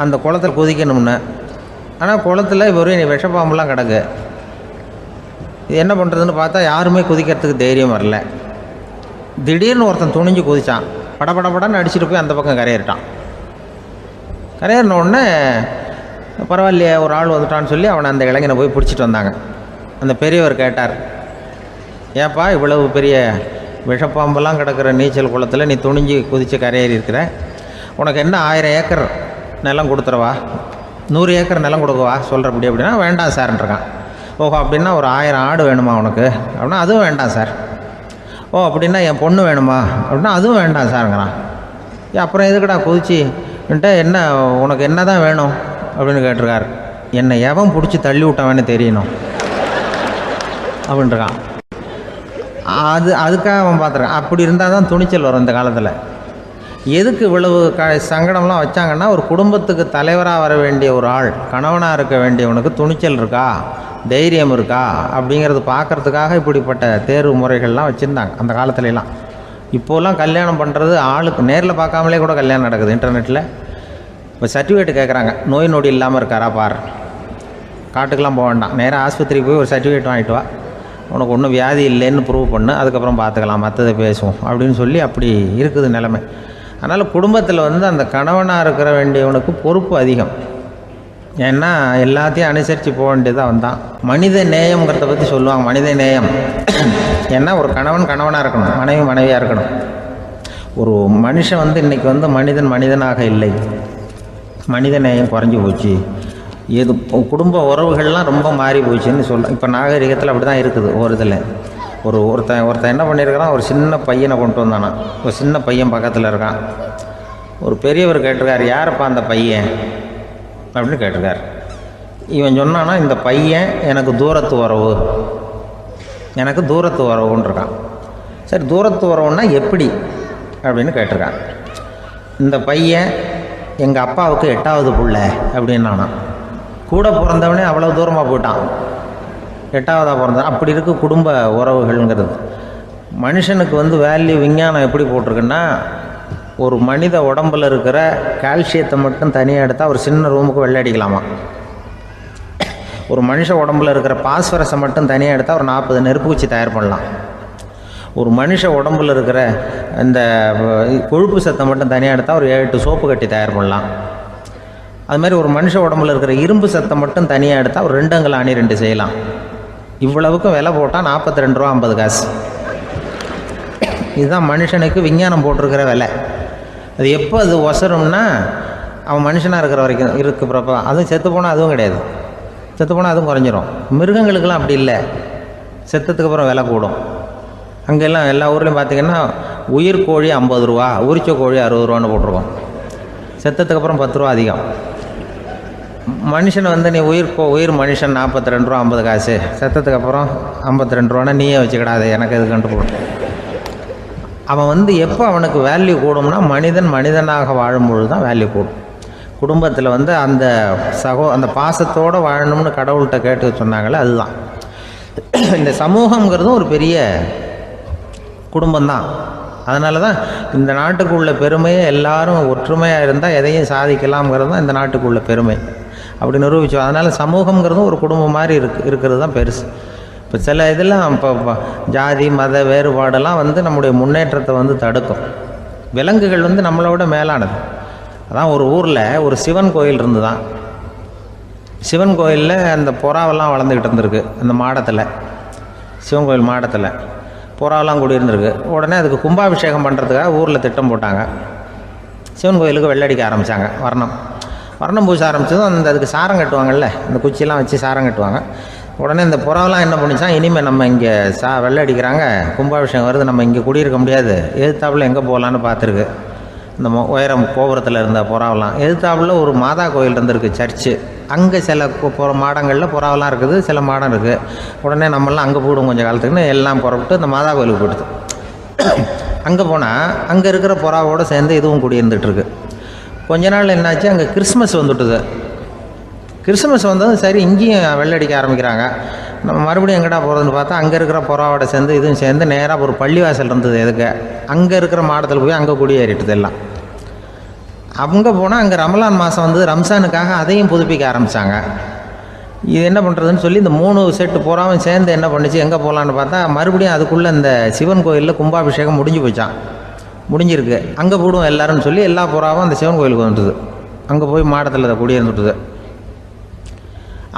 அந்த குளத்தில் குதிக்கணும்னு. ஆனால் குளத்தில் வெறும் விஷப்பாம்புலாம் கிடக்கு. இது என்ன பண்ணுறதுன்னு பார்த்தா யாருமே குதிக்கிறதுக்கு தைரியம் வரல. திடீர்னு ஒருத்தன் துணிஞ்சு குதித்தான். படபடன்னு அடிச்சுட்டு போய் அந்த பக்கம் கரையேறிட்டான். கரையேறின உடனே பரவாயில்லையே ஒரு ஆள் வந்துட்டான்னு சொல்லி அவனை அந்த இளைஞனை போய் பிடிச்சிட்டு வந்தாங்க. அந்த பெரியவர் கேட்டார், ஏப்பா இவ்வளவு பெரிய விஷப்பாம்பெல்லாம் கிடக்கிற நீச்சல் குளத்தில் நீ துணிஞ்சு குதித்து கரையேறி இருக்கிற, உனக்கு என்ன 1000 ஏக்கர் நிலம் கொடுத்துருவா, 100 ஏக்கர் நிலம் கொடுக்கவா சொல்கிறப்படி அப்படின்னா, வேண்டாம் சார்ன்றான். ஓஹோ அப்படின்னா ஒரு 1000 ஆடு வேணுமா உனக்கு அப்படின்னா, அதுவும் வேண்டாம் சார். ஓ அப்படின்னா என் பொண்ணு வேணுமா அப்படின்னா, அதுவும் வேண்டாம் சாருங்கிறான். அப்புறம் எதுக்குடா குதிச்சுன்ட்டு, என்ன உனக்கு என்ன தான் வேணும் அப்படின்னு கேட்டிருக்காரு. என்னை எவன் பிடிச்சி தள்ளி விட்டவன்னு தெரியணும் அப்படின்றான். அதுக்காக அவன் பார்த்துருக்கான். அப்படி இருந்தால் தான் துணிச்சல் வரும் இந்த காலத்தில். எதுக்கு இவ்வளவு சங்கடம்லாம் வச்சாங்கன்னா, ஒரு குடும்பத்துக்கு தலைவராக வர வேண்டிய ஒரு ஆள், கணவனாக இருக்க வேண்டியவனுக்கு துணிச்சல் இருக்கா, தைரியம் இருக்கா அப்படிங்கிறது பார்க்குறதுக்காக இப்படிப்பட்ட தேர்வு முறைகள்லாம் வச்சுருந்தாங்க அந்த காலத்துலலாம். இப்போலாம் கல்யாணம் பண்ணுறது ஆளுக்கு நேரில் பார்க்காமலே கூட கல்யாணம் நடக்குது இன்டர்நெட்டில். இப்போ சர்டிஃபிகேட் கேட்குறாங்க, நோய் நொடி இல்லாமல் இருக்காரா பார். காட்டுக்கெலாம் போக வேண்டாம், நேராக ஆஸ்பத்திரிக்கு போய் ஒரு சர்டிஃபிகேட் வாங்கிட்டு வா, உனக்கு ஒன்றும் வியாதி இல்லைன்னு ப்ரூவ் பண்ணு, அதுக்கப்புறம் பார்த்துக்கலாம், மற்றதை பேசுவோம் அப்படின்னு சொல்லி அப்படி இருக்குது நிலைமை. அதனால் குடும்பத்தில் அந்த கணவனாக இருக்கிற வேண்டியவனுக்கு பொறுப்பு அதிகம். ஏன்னா எல்லாத்தையும் அனுசரித்து போக வேண்டியதாக வந்தான். மனித நேயம்ங்கிறத பற்றி சொல்லுவாங்க. மனித நேயம் ஏன்னா ஒரு கணவன் கணவனாக இருக்கணும், மனைவி மனைவியாக இருக்கணும். ஒரு மனுஷன் இன்றைக்கி மனிதனாக இல்லை, மனித நேயம் குறைஞ்சி போச்சு. எது குடும்ப உறவுகள்லாம் ரொம்ப மாறி போச்சுன்னு சொல்லலாம். இப்போ நாகரிகத்தில் அப்படி தான் இருக்குது. ஒரு இதில் ஒருத்தன் என்ன பண்ணியிருக்கிறான், ஒரு சின்ன பையனை கொண்டு வந்தானா. ஒரு சின்ன பையன் பக்கத்தில் இருக்கான். ஒரு பெரியவர் கேட்டிருக்கார், யாருப்பா அந்த பையன் அப்படின்னு கேட்டிருக்கார். இவன் சொன்னான்னா, இந்த பையன் எனக்கு தூரத்து உறவுன்னு இருக்கான். சரி, தூரத்து உறவுன்னா எப்படி அப்படின்னு கேட்டிருக்கான். இந்த பையன் எங்கள் அப்பாவுக்கு 8வது பிள்ளை அப்படின்னானா. கூட பிறந்தவனே அவ்வளோ தூரமாக போயிட்டான், 8வதாக பிறந்தான். அப்படி இருக்குது குடும்ப உறவுகள்ங்கிறது. மனுஷனுக்கு வேல்யூ விஞ்ஞானம் எப்படி போட்டிருக்குன்னா, ஒரு மனித உடம்பில் இருக்கிற கால்சியத்தை மட்டும் தனியாக எடுத்தால் ஒரு சின்ன ரூமுக்கு வெள்ளை அடிக்கலாமா. ஒரு மனுஷ உடம்பில் இருக்கிற பாஸ்பரஸை மட்டும் தனியாக எடுத்தால் ஒரு 40 நெருப்பு குச்சி தயார் பண்ணலாம். ஒரு மனுஷ உடம்பில் இருக்கிற இந்த கொழுப்பு சத்தை மட்டும் தனியாக எடுத்தால் ஒரு 7 சோப்பு கட்டி தயார் பண்ணலாம். அதுமாதிரி ஒரு மனுஷ உடம்புல இருக்கிற இரும்பு சத்தை மட்டும் தனியாக எடுத்தால் ஒரு 2 அங்குல அணி 2 செய்யலாம். இவ்வளவுக்கும் விலை போட்டால் 42 ரூபா 50 காசு. இதுதான் மனுஷனுக்கு விஞ்ஞானம் போட்டிருக்கிற விலை. அது எப்போ அது ஒசரும்னா, அவன் மனுஷனாக இருக்கிற வரைக்கும் இருக்கிறப்ப. அதுவும் செத்து போனால் அதுவும் கிடையாது, செத்து போனால் அதுவும் குறைஞ்சிரும். மிருகங்களுக்கெல்லாம் அப்படி இல்லை, செத்ததுக்கு அப்புறம் விலை கூடும். அங்கெல்லாம் எல்லா ஊர்லேயும் பார்த்திங்கன்னா உயிர் கோழி 50 ரூபா, உரிச்ச கோழி 60 ரூபான்னு போட்டிருக்கோம். செத்ததுக்கு அப்புறம் 10 ரூபா அதிகம். மனுஷனை நீ உயிர் மனுஷன் 42 ரூபா 50 காசு, செத்ததுக்கு அப்புறம் 52 ரூபான்னா நீயே வச்சுக்கிடாது, எனக்கு எது கண்டு போடும். அவன் எப்போ அவனுக்கு வேல்யூ கூடும்னா, மனிதனாக வாழும்பொழுது தான் வேல்யூ கூடும். குடும்பத்தில் அந்த அந்த பாசத்தோடு வாழணும்னு கடவுள்கிட்ட கேட்டு சொன்னாங்களே, அதுதான். இந்த சமூகங்கிறதும் ஒரு பெரிய குடும்பம்தான். அதனால தான் இந்த நாட்டுக்குள்ள பெருமையை எல்லாரும் ஒற்றுமையாக இருந்தால் எதையும் சாதிக்கலாம்ங்கிறது தான் இந்த நாட்டுக்குள்ள பெருமை. அப்படி நிரூபித்தோம். அதனால் சமூகங்கிறதும் ஒரு குடும்பம் மாதிரி இருக்கிறது தான் பெருசு. இப்போ சில இதெல்லாம் இப்போ ஜாதி மத வேறுபாடெல்லாம் நம்முடைய முன்னேற்றத்தை தடுக்கும். விலங்குகள் நம்மளோட மேலானது. அதான் ஒரு ஊரில் ஒரு சிவன் கோயில் இருந்து தான். சிவன் கோயிலில் அந்த புறாவெல்லாம் வளர்ந்துக்கிட்டு இருந்திருக்கு. அந்த மாடத்தில், சிவன் கோயில் மாடத்தில் புறாவெல்லாம் குடியிருந்திருக்கு. உடனே அதுக்கு கும்பாபிஷேகம் பண்ணுறதுக்காக ஊரில் திட்டம் போட்டாங்க. சிவன் கோயிலுக்கு வெள்ளடிக்க ஆரம்பித்தாங்க. வர்ணம் பூச ஆரம்பித்ததும் அதுக்கு சாரம் கட்டுவாங்கள்ல, இந்த குச்சியெல்லாம் வச்சு சாரம் கட்டுவாங்க. உடனே இந்த புறாவெல்லாம் என்ன பண்ணிச்சான், இனிமேல் நம்ம இங்கே வெள்ளை அடிக்கிறாங்க, கும்பாபிஷேகம் வருது, நம்ம இங்கே குடியிருக்க முடியாது, எதிர்த்தாப்புல எங்கே போகலான்னு பார்த்துருக்கு. இந்த உயரம் கோபுரத்தில் இருந்த புறாவெல்லாம் எதிர்த்தாப்புல ஒரு மாதா கோயில் இருந்திருக்கு, சர்ச்சு. அங்கே சில மாடங்களில் புறாவெல்லாம் இருக்குது, சில மாடம் இருக்குது. உடனே நம்மளாம் அங்கே போய்டும் கொஞ்சம் காலத்துக்குன்னு எல்லாம் புறப்பட்டு இந்த மாதா கோயிலுக்கு போய்டுது. அங்கே போனால் அங்கே இருக்கிற புறாவோடு சேர்ந்து இதுவும் குடியிருந்துகிட்ருக்கு. கொஞ்ச நாள் என்னாச்சு, அங்கே கிறிஸ்மஸ் வந்துட்டுது. கிறிஸ்மஸ் வந்ததும் சரி இங்கேயும் வெள்ளடிக்க ஆரம்பிக்கிறாங்க. நம்ம மறுபடியும் எங்கடா போகிறதுன்னு பார்த்தா அங்கே இருக்கிற புறாவோட சேர்ந்து இதுவும் சேர்ந்து நேராக ஒரு பள்ளிவாசல் இருந்தது. எதுக்கு அங்கே இருக்கிற மாடத்தில் போய் அங்கே குடியேறிட்டுது எல்லாம். அங்கே போனால் அங்கே ரமலான் மாதம் வந்து ரம்ஜானுக்காக அதையும் புதுப்பிக்க ஆரம்பித்தாங்க. இது என்ன பண்ணுறதுன்னு சொல்லி இந்த 3 செட்டு புறாவும் சேர்ந்து என்ன பண்ணிச்சு, எங்கே போகலான்னு பார்த்தா மறுபடியும் அதுக்குள்ளே இந்த சிவன் கோயிலில் கும்பாபிஷேகம் முடிஞ்சு போச்சான். முடிஞ்சிருக்கு, அங்கே போடுவோம் எல்லாருன்னு சொல்லி எல்லா புறாவும் அந்த சிவன் கோயிலுக்கு வந்துட்டுது. அங்கே போய் மாடத்தில் அதை குடியிருந்துட்டுது.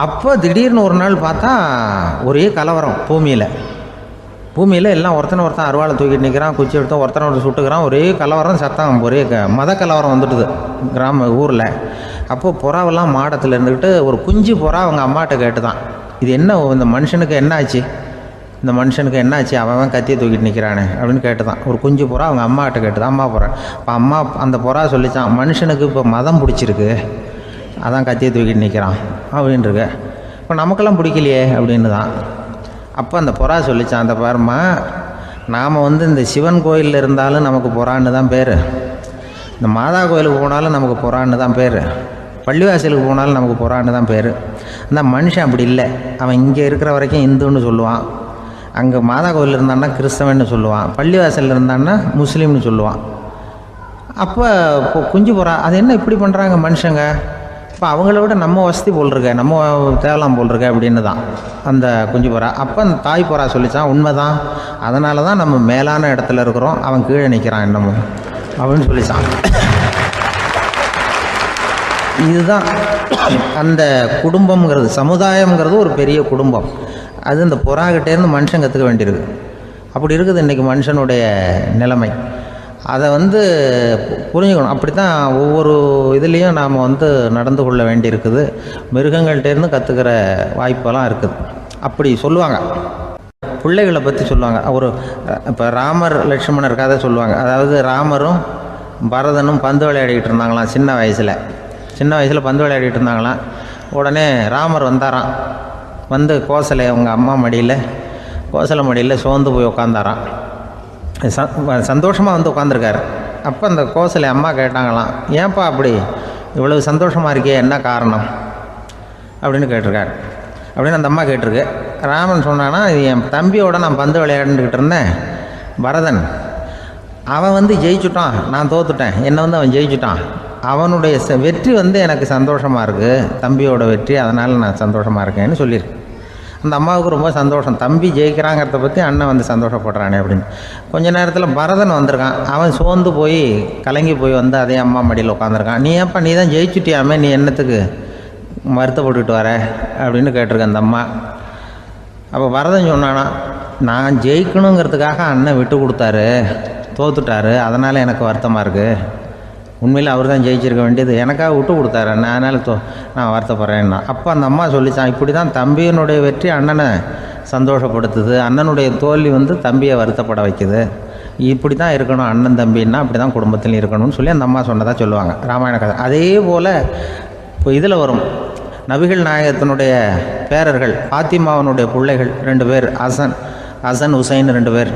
அப்போ திடீர்னு ஒரு நாள் பார்த்தா ஒரே கலவரம் பூமியில் எல்லாம் ஒருத்தனை அருவாளை தூக்கிட்டு நிற்கிறான், குச்சி எடுத்தோம், ஒருத்தனை சுட்டுக்கிறான். ஒரே கலவரம், சத்தம், ஒரே மத கலவரம் வந்துட்டுது ஊரில். அப்போது புறாவெல்லாம் மாடத்தில் இருந்துக்கிட்டு ஒரு குஞ்சு புறா அவங்க அம்மாட்ட கேட்டு தான், இது என்ன இந்த மனுஷனுக்கு என்ன ஆச்சு, இந்த மனுஷனுக்கு என்ன ஆச்சு, அவன் கத்தியை தூக்கிட்டு நிற்கிறானே அப்படின்னு கேட்டு தான். ஒரு குஞ்சு புறா அவங்க அம்மாட்ட கேட்டு தான், அம்மா புறா. இப்போ அம்மா அந்த புறா சொல்லித்தான், மனுஷனுக்கு இப்போ மதம் பிடிச்சிருக்கு, அதான் கத்தியை தூக்கிட்டு நிற்கிறான் அப்படின்ட்டுருக்கு. இப்போ நமக்கெல்லாம் பிடிக்கலையே அப்படின்னு தான். அப்போ அந்த புறா சொல்லிச்சான், அந்த பாருமா, நாம் வந்து இந்த சிவன் கோயிலில் இருந்தாலும் நமக்கு புறான்னு தான் பேர், இந்த மாதா கோயிலுக்கு போனாலும் நமக்கு புறான்னு தான் பேர், பள்ளிவாசலுக்கு போனாலும் நமக்கு புறான்னு தான் பேர். அந்த மனுஷன் அப்படி இல்லை. அவன் இங்கே இருக்கிற வரைக்கும் இந்துன்னு சொல்லுவான், அங்கே மாதா கோயில் இருந்தான்னா கிறிஸ்தவன்னு சொல்லுவான், பள்ளிவாசலில் இருந்தான்னா முஸ்லீம்னு சொல்லுவான். அப்போ குஞ்சு புறா அது என்ன இப்படி பண்ணுறாங்க மனுஷங்க, இப்போ அவங்கள விட நம்ம வசதி போல் இருக்க, நம்ம தேவலாம் போல் இருக்க அப்படின்னு தான் அந்த குஞ்சு புறா. அப்போ அந்த தாய் புறா சொல்லித்தான், உண்மை தான், அதனால தான் நம்ம மேலான இடத்துல இருக்கிறோம், அவன் கீழே நிற்கிறான் என்னமோ அப்படின்னு சொல்லித்தான். இதுதான் அந்த குடும்பம்ங்கிறது, சமுதாயம்ங்கிறது ஒரு பெரிய குடும்பம். அது இந்த புறாக்கிட்டேருந்து மனுஷன் கற்றுக்க வேண்டியிருக்கு. அப்படி இருக்குது இன்றைக்கி மனுஷனுடைய நிலைமை. அதை வந்து புரிஞ்சுக்கணும். அப்படி தான் ஒவ்வொரு இதுலேயும் நாம் வந்து நடந்து கொள்ள வேண்டியிருக்குது. மிருகங்கள்டேருந்து கற்றுக்கிற வாய்ப்பெல்லாம் இருக்குது. அப்படி சொல்லுவாங்க, பிள்ளைகளை பற்றி சொல்லுவாங்க. ஒரு இப்போ ராமர் லட்சுமணர் கதை சொல்லுவாங்க. அதாவது ராமரும் பரதனும் பந்து விளையாடிக்கிட்டு இருந்தாங்களாம் சின்ன வயசில் பந்து விளையாடிட்டு இருந்தாங்களாம். உடனே ராமர் வந்தாராம், வந்து கோசலை அவங்க அம்மா மடியில், கோசலை மடியில் சோர்ந்து போய் உட்காந்தாராம். சந்தோஷமாக வந்து உட்காந்துருக்காரு. அப்போ அந்த கோசலை அம்மா கேட்டாங்களாம், ஏன்ப்பா அப்படி இவ்வளவு சந்தோஷமாக இருக்கே, என்ன காரணம் அப்படின்னு கேட்டிருக்காரு. அப்படின்னு அந்த அம்மா கேட்டிருக்கு. ராமன் சொன்னான்னா, என் தம்பியோட நான் பந்து விளையாண்டுக்கிட்டு இருந்தேன், பரதன் அவன் வந்து ஜெயிச்சுட்டான், நான் தோத்துட்டேன், என்னை வந்து அவன் ஜெயிச்சுட்டான், அவனுடைய வெற்றி வந்து எனக்கு சந்தோஷமாக இருக்குது, தம்பியோட வெற்றி, அதனால் நான் சந்தோஷமாக இருக்கேன்னு சொல்லியிருக்கேன். அந்த அம்மாவுக்கு ரொம்ப சந்தோஷம், தம்பி ஜெயிக்கிறாங்கிறத பற்றி அண்ணன் வந்து சந்தோஷப்படுறானே அப்படின்னு. கொஞ்ச நேரத்தில் பரதன் வந்திருக்கான். அவன் சோர்ந்து போய் கலங்கி போய் வந்து அதே அம்மா மடியில் உட்காந்துருக்கான். நீ ஏன்ப்பா, நீ தான் ஜெயிச்சுட்டியாமே, நீ என்னத்துக்கு வருத்தப்பட்டுக்கிட்டு வர அப்படின்னு கேட்டிருக்கேன் அந்த அம்மா. அப்போ பரதன் சொன்னானா, நான் ஜெயிக்கணுங்கிறதுக்காக அண்ணன் விட்டு கொடுத்தாரு, தோத்துட்டாரு, அதனால் எனக்கு வருத்தமாக இருக்குது. உண்மையில் அவர் தான் ஜெயிச்சிருக்க வேண்டியது, எனக்காக விட்டு கொடுத்தாரு அண்ணன், அதனால் நான் வருத்தப்படுறேன்னா. அப்போ அந்த அம்மா சொல்லித்தான், இப்படி தான் தம்பியினுடைய வெற்றி அண்ணனை சந்தோஷப்படுத்துது, அண்ணனுடைய தோல்வி வந்து தம்பியை வருத்தப்பட வைக்குது, இப்படி தான் இருக்கணும் அண்ணன் தம்பின்னா, அப்படி தான் குடும்பத்திலையும் இருக்கணும்னு சொல்லி அந்த அம்மா சொன்னதாக சொல்லுவாங்க ராமாயண கதை. அதே போல் இப்போ இதில் வரும், நபிகள் நாயகத்தினுடைய பேரர்கள் பாத்திமாவனுடைய பிள்ளைகள் 2 பேர், ஹசன் ஹுசைன் 2 பேர்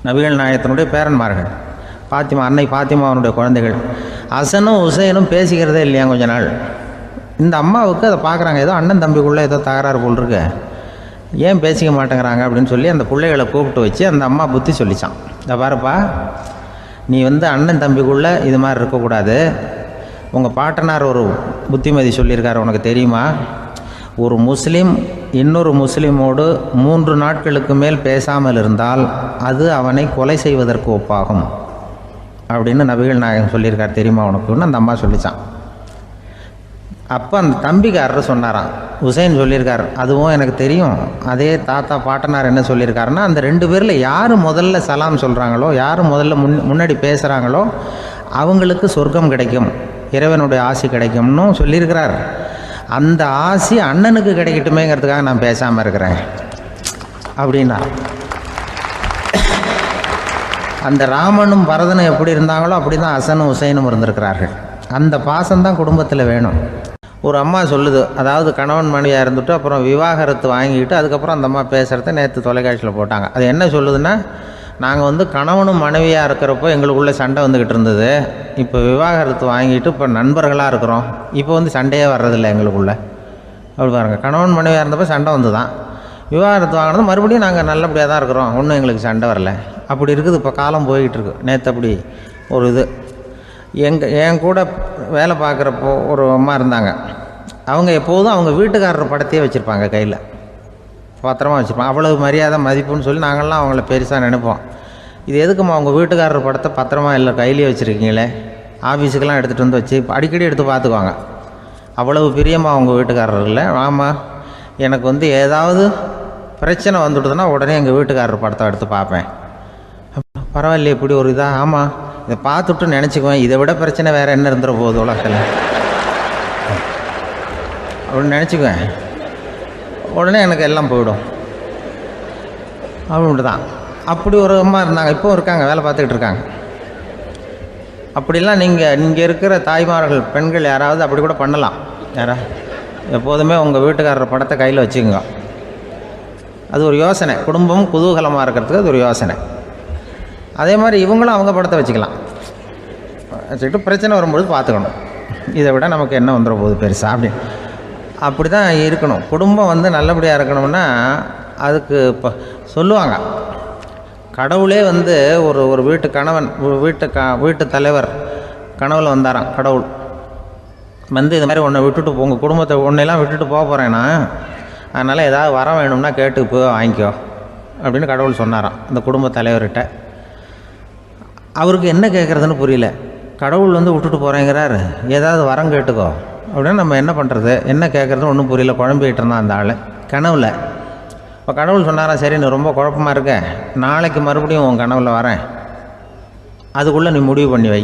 நபிகள் நாயகத்தினுடைய பேரன்மார்கள். அன்னை பாத்திமாவனுடைய குழந்தைகள். ஹசனும் ஹுசைனும் பேசிக்கிறதே இல்லையா கொஞ்ச நாள். இந்த அம்மாவுக்கு அதை பார்க்குறாங்க, ஏதோ அண்ணன் தம்பிக்குள்ளே ஏதோ தகராறு போல் இருக்கு, ஏன் பேசிக்க மாட்டேங்கிறாங்க அப்படின்னு சொல்லி அந்த பிள்ளைகளை கூப்பிட்டு வச்சு அந்த அம்மா புத்தி சொல்லிச்சான். இந்த பாருப்பா, நீ வந்து அண்ணன் தம்பிக்குள்ளே இது மாதிரி இருக்கக்கூடாது, உங்கள் பாட்டனார் ஒரு புத்திமதி சொல்லியிருக்காரு, உனக்கு தெரியுமா, ஒரு முஸ்லீம் இன்னொரு முஸ்லீமோடு 3 நாட்களுக்கு மேல் பேசாமல் இருந்தால் அது அவனை கொலை செய்வதற்கு ஒப்பாகும் அப்படின்னு நபிகள் நாயகம் சொல்லியிருக்கார், தெரியுமா உனக்குன்னு அந்த அம்மா சொல்லிச்சான். அப்போ அந்த தம்பிக்காரர் சொன்னாராம், ஹுசைன் சொல்லியிருக்கார், அதுவும் எனக்கு தெரியும். அதே தாத்தா பாட்டனார் என்ன சொல்லியிருக்காருன்னா, அந்த 2 பேரில் யார் முதல்ல சலாம் சொல்கிறாங்களோ, யார் முதல்ல முன்னாடி பேசுகிறாங்களோ அவங்களுக்கு சொர்க்கம் கிடைக்கும், இறைவனுடைய ஆசி கிடைக்கும்னு சொல்லியிருக்கிறார். அந்த ஆசி அண்ணனுக்கு கிடைக்கட்டுமேங்கிறதுக்காக நான் பேசாமல் இருக்கிறேன் அப்படின்னா. அந்த ராமனும் பரதனும் எப்படி இருந்தாங்களோ அப்படி தான் ஹசனும் ஹுசைனும் இருந்திருக்கிறார்கள். அந்த பாசம்தான் குடும்பத்தில் வேணும். ஒரு அம்மா சொல்லுது, அதாவது கணவன் மனைவியாக இருந்துட்டு அப்புறம் விவாகரத்து வாங்கிட்டு அதுக்கப்புறம் அந்த அம்மா பேசுகிறத நேற்று தொலைக்காட்சியில் போட்டாங்க. அது என்ன சொல்லுதுன்னா, நாங்கள் வந்து கணவனும் மனைவியாக இருக்கிறப்போ எங்களுக்குள்ளே சண்டை வந்துக்கிட்டு இருந்தது, இப்போ விவாகரத்து வாங்கிட்டு இப்போ நண்பர்களாக இருக்கிறோம், இப்போ வந்து சண்டையே வர்றதில்லை எங்களுக்குள்ளே. அப்படி பாருங்கள், கணவன் மனைவியாக இருந்தப்போ சண்டை வந்து தான், விவாகரத்து வாங்கினது மறுபடியும் நாங்கள் நல்லபடியாக தான் இருக்கிறோம், ஒன்றும் எங்களுக்கு சண்டை வரல. அப்படி இருக்குது இப்போ காலம் போய்கிட்டுருக்கு. நேற்று அப்படி ஒரு இது என் கூட வேலை பார்க்குறப்போ ஒரு அம்மா இருந்தாங்க. அவங்க எப்போதும் அவங்க வீட்டுக்காரர் படத்தையே வச்சுருப்பாங்க, கையில் பத்திரமா வச்சுருப்பாங்க. அவ்வளவு மரியாதை மதிப்புன்னு சொல்லி நாங்கள்லாம் அவங்கள பெருசாக நினைப்போம். இது எதுக்குமா அவங்க வீட்டுக்காரர் படத்தை பத்திரமா இல்லை கையிலே வச்சுருக்கீங்களே, ஆஃபீஸுக்கெல்லாம் எடுத்துகிட்டு வந்து வச்சு அடிக்கடி எடுத்து பார்த்துக்குவாங்க. அவ்வளவு பிரியமாக அவங்க வீட்டுக்காரர் இல்லை. ஆமாம், எனக்கு வந்து ஏதாவது பிரச்சனை வந்துவிடுதுன்னா உடனே எங்கள் வீட்டுக்காரர் படத்தை எடுத்து பார்ப்பேன். பரவாயில்லையே இப்படி ஒரு இதாக, ஆமாம் இதை பார்த்துட்டு நினச்சிக்குவேன், இதை விட பிரச்சனை வேறு என்ன இருந்துட போகுது உலகத்தில் அப்படின்னு நினச்சிக்குவேன். உடனே எனக்கு எல்லாம் போயிடும் அப்படின்ட்டு தான். அப்படி ஒரு அம்மா இருந்தாங்க, இப்போவும் இருக்காங்க, வேலை பார்த்துக்கிட்டு இருக்காங்க. அப்படிலாம் நீங்கள் இங்கே இருக்கிற தாய்மார்கள் பெண்கள் யாராவது அப்படி கூட பண்ணலாம். எப்போதுமே உங்கள் வீட்டுக்காரர் படத்தை கையில் வச்சுக்கோங்க. அது ஒரு யோசனை, குடும்பம் குதூகலமாக இருக்கிறதுக்கு அது ஒரு யோசனை. அதே மாதிரி இவங்களும் அவங்க படத்தை வச்சுக்கலாம். வச்சுக்கிட்டு பிரச்சனை வரும்பொழுது பார்த்துக்கணும், இதை விட நமக்கு என்ன வந்துட போகுது பெருசாக அப்படி தான் இருக்கணும். குடும்பம் நல்லபடியாக இருக்கணும்னா அதுக்கு இப்போ சொல்லுவாங்க, கடவுளே ஒரு வீட்டு கணவன் வீட்டு தலைவர் கனவுல வந்தாராம். கடவுள் இது மாதிரி உன்னை விட்டுட்டு உங்கள் குடும்பத்தை உன்னையெல்லாம் விட்டுட்டு போக போகிறேன்னா, அதனால் ஏதாவது வர வேணும்னா கேட்டு போய் வாங்கிக்கோ அப்படின்னு கடவுள் சொன்னாராம் அந்த குடும்ப தலைவர்கிட்ட. அவருக்கு என்ன கேட்குறதுன்னு புரியல. கடவுள் விட்டுட்டு போகிறேங்கிறார், ஏதாவது வரம் கேட்டுக்கோ அப்படின்னு நம்ம என்ன பண்ணுறது, என்ன கேட்குறதுன்னு ஒன்றும் புரியல. குழம்பிக்கிட்டு இருந்தான் அந்த ஆள் கனவில். இப்போ கடவுள் சொன்னாரா, சரி நீ ரொம்ப குழப்பமாக இருக்க, நாளைக்கு மறுபடியும் உன் கனவில் வரேன், அதுக்குள்ளே நீ முடிவு பண்ணி வை,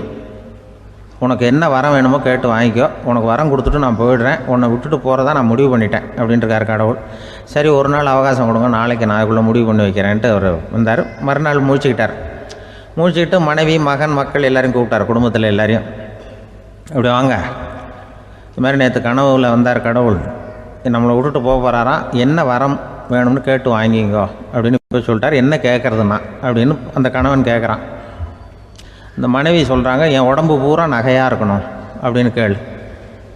உனக்கு என்ன வரம் வேணுமோ கேட்டு வாங்கிக்கோ, உனக்கு வரம் கொடுத்துட்டு நான் போயிடுறேன், உன்னை விட்டுட்டு போகிறதா நான் முடிவு பண்ணிட்டேன் அப்படின்ட்டுருக்கார் கடவுள். சரி ஒரு நாள் அவகாசம் கொடுங்க, நாளைக்கு நான் அதுக்குள்ளே முடிவு பண்ணி வைக்கிறேன்ட்டு அவர் வந்தார். மறுநாள் முழிச்சுக்கிட்டு மனைவி மகன் மக்கள் எல்லோரையும் கூப்பிட்டார், குடும்பத்தில் எல்லாரையும். அப்படி வாங்க, இது மாதிரி நேற்று கனவுல வந்தார் கடவுள், நம்மளை விட்டுட்டு போக போகிறாராம், என்ன வரம் வேணும்னு கேட்டு வாங்கிங்கோ அப்படின்னு போய் சொல்லிட்டார். என்ன கேட்குறதுன்னா அப்படின்னு அந்த கணவன் கேட்குறான். இந்த மனைவி சொல்கிறாங்க, என் உடம்பு பூரா நகையாக இருக்கணும் அப்படின்னு கேளு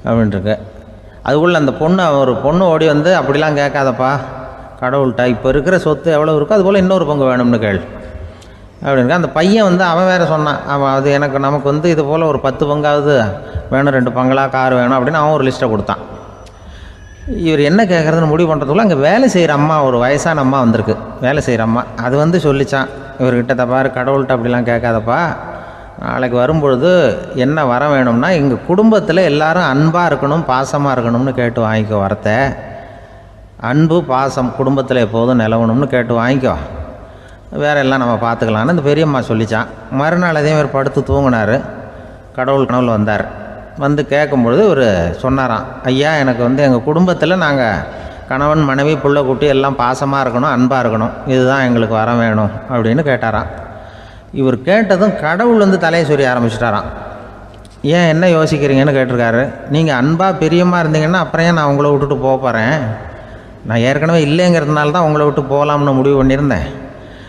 அப்படின்ட்டுருக்கு. அதுக்குள்ளே அந்த ஒரு பொண்ணு ஓடி அப்படிலாம் கேட்காதப்பா கடவுள்கிட்ட, இப்போ இருக்கிற சொத்து எவ்வளோ இருக்கோ அதுபோல் இன்னொரு பங்கு வேணும்னு கேளு அப்படின்ட்டு. அந்த பையன் அவன் வேறு சொன்னான், அவன் அது நமக்கு இது போல் ஒரு 10 பங்காவது வேணும், 2 பங்களா கார் வேணும் அப்படின்னு அவன் ஒரு லிஸ்ட்டை கொடுத்தான். இவர் என்ன கேட்குறதுன்னு முடிவு பண்ணுறதுக்குள்ள அங்கே வேலை செய்கிற அம்மா, ஒரு வயசான அம்மா வந்திருக்கு, வேலை செய்கிற அம்மா. அது சொல்லிச்சான் இவர்கிட்ட, தப்பாரு கடவுள்கிட்ட அப்படிலாம் கேட்காதப்பா, நாளைக்கு வரும்பொழுது என்ன வர வேணும்னா எங்கள் குடும்பத்தில் எல்லாரும் அன்பாக இருக்கணும் பாசமாக இருக்கணும்னு கேட்டு வாங்கிக்கோ, வரத்தை அன்பு பாசம் குடும்பத்தில் எப்போதும் நிலவணும்னு கேட்டு வாங்கிக்கோ, வேற எல்லாம் நம்ம பார்த்துக்கலான்னு இந்த பெரியம்மா சொல்லிச்சான். மறுநாள் அதே மாதிரி படுத்து தூங்கினார். கடவுள் கனவுல வந்தார். கேட்கும்பொழுது இவர் சொன்னாராம், ஐயா எனக்கு எங்கள் குடும்பத்தில் நாங்கள் கணவன் மனைவி புள்ள குட்டி எல்லாம் பாசமாக இருக்கணும் அன்பாக இருக்கணும், இதுதான் எங்களுக்கு வர வேணும் அப்படின்னு கேட்டாராம். இவர் கேட்டதும் கடவுள் தலையை சொரிய ஆரம்பிச்சிட்டாராம். ஏன் என்ன யோசிக்கிறீங்கன்னு கேட்டிருக்காரு. நீங்கள் அன்பாக பிரியமாக இருந்தீங்கன்னா அப்புறம் ஏன் நான் உங்களை விட்டுட்டு போக போகிறேன், நான் ஏற்கனவே இல்லைங்கிறதுனால தான் உங்களை விட்டு போகலாம்னு முடிவு பண்ணியிருந்தேன்.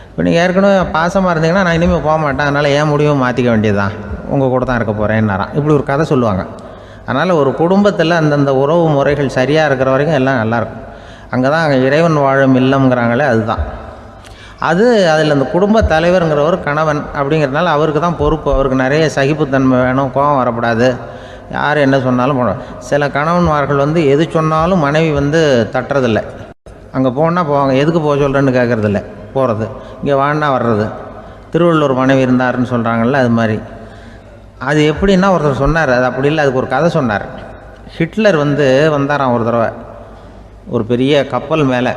இப்போ நீங்கள் ஏற்கனவே பாசமாக இருந்தீங்கன்னா நான் இனிமேல் போக மாட்டேன், அதனால் ஏன் முடிவும் மாற்றிக்க வேண்டியது தான், உங்கள் கூட தான் இருக்க போகிறேன்னாராம். இப்படி ஒரு கதை சொல்லுவாங்க. அதனால் ஒரு குடும்பத்தில் அந்தந்த உறவு முறைகள் சரியாக இருக்கிற வரைக்கும் எல்லாம் நல்லாயிருக்கும். அங்கே தான் இறைவன் வாழும் இல்லம்ங்கிறாங்களே, அதுதான் அதில் அந்த குடும்ப தலைவருங்கிறவர் கணவன் அப்படிங்கிறதுனால அவருக்கு தான் பொறுப்பு. அவருக்கு நிறைய சகிப்புத்தன்மை வேணும், கோபம் வரக்கூடாது, யார் என்ன சொன்னாலும் போகணும். சில கணவன்மார்கள் எது சொன்னாலும் மனைவி தட்டுறதில்லை. அங்கே போனால் போவாங்க, எதுக்கு போக சொல்கிறேன்னு கேட்குறதில்ல, போகிறது. இங்கே வான்னா வர்றது. திருவள்ளுவர் மனைவி இருந்தாருன்னு சொல்கிறாங்கல்ல, அது மாதிரி. அது எப்படின்னா ஒருத்தர் சொன்னார், அது அப்படி இல்லை, அதுக்கு ஒரு கதை சொன்னார். ஹிட்லர் வந்தாராம் ஒரு தடவை, ஒரு பெரிய கப்பல் மேலே,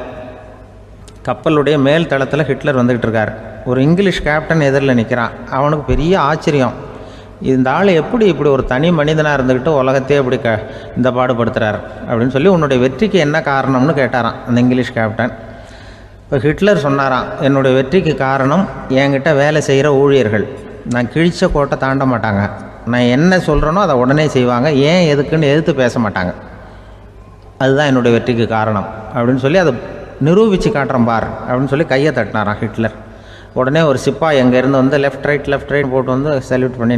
கப்பலுடைய மேல் தளத்தில் ஹிட்லர் வந்துக்கிட்டு இருக்கார். ஒரு இங்கிலீஷ் கேப்டன் எதிரில் நிற்கிறான். அவனுக்கு பெரிய ஆச்சரியம், இந்த ஆள் எப்படி இப்படி ஒரு தனி மனிதனாக இருந்துக்கிட்டு உலகத்தையே இப்படி இந்த பாடுபடுத்துகிறார் அப்படின்னு சொல்லி, உன்னுடைய வெற்றிக்கு என்ன காரணம்னு கேட்டாராம் அந்த இங்கிலீஷ் கேப்டன். இப்போ ஹிட்லர் சொன்னாராம், என்னுடைய வெற்றிக்கு காரணம் என்கிட்ட வேலை செய்கிற ஊழியர்கள், நான் கிழிச்ச கோட்டை தாண்ட மாட்டாங்க, நான் என்ன சொல்கிறேனோ அதை உடனே செய்வாங்க, ஏன் எதுக்குன்னு எதிர்த்து பேச மாட்டாங்க, அதுதான் என்னுடைய வெற்றிக்கு காரணம் அப்படின்னு சொல்லி அதை நிரூபித்து காட்டுறேன் பார் அப்படின்னு சொல்லி கையை தட்டினாராம் ஹிட்லர். உடனே ஒரு சிப்பாய் அங்கேருந்து லெஃப்ட் ரைட் போட்டு சல்யூட் பண்ணி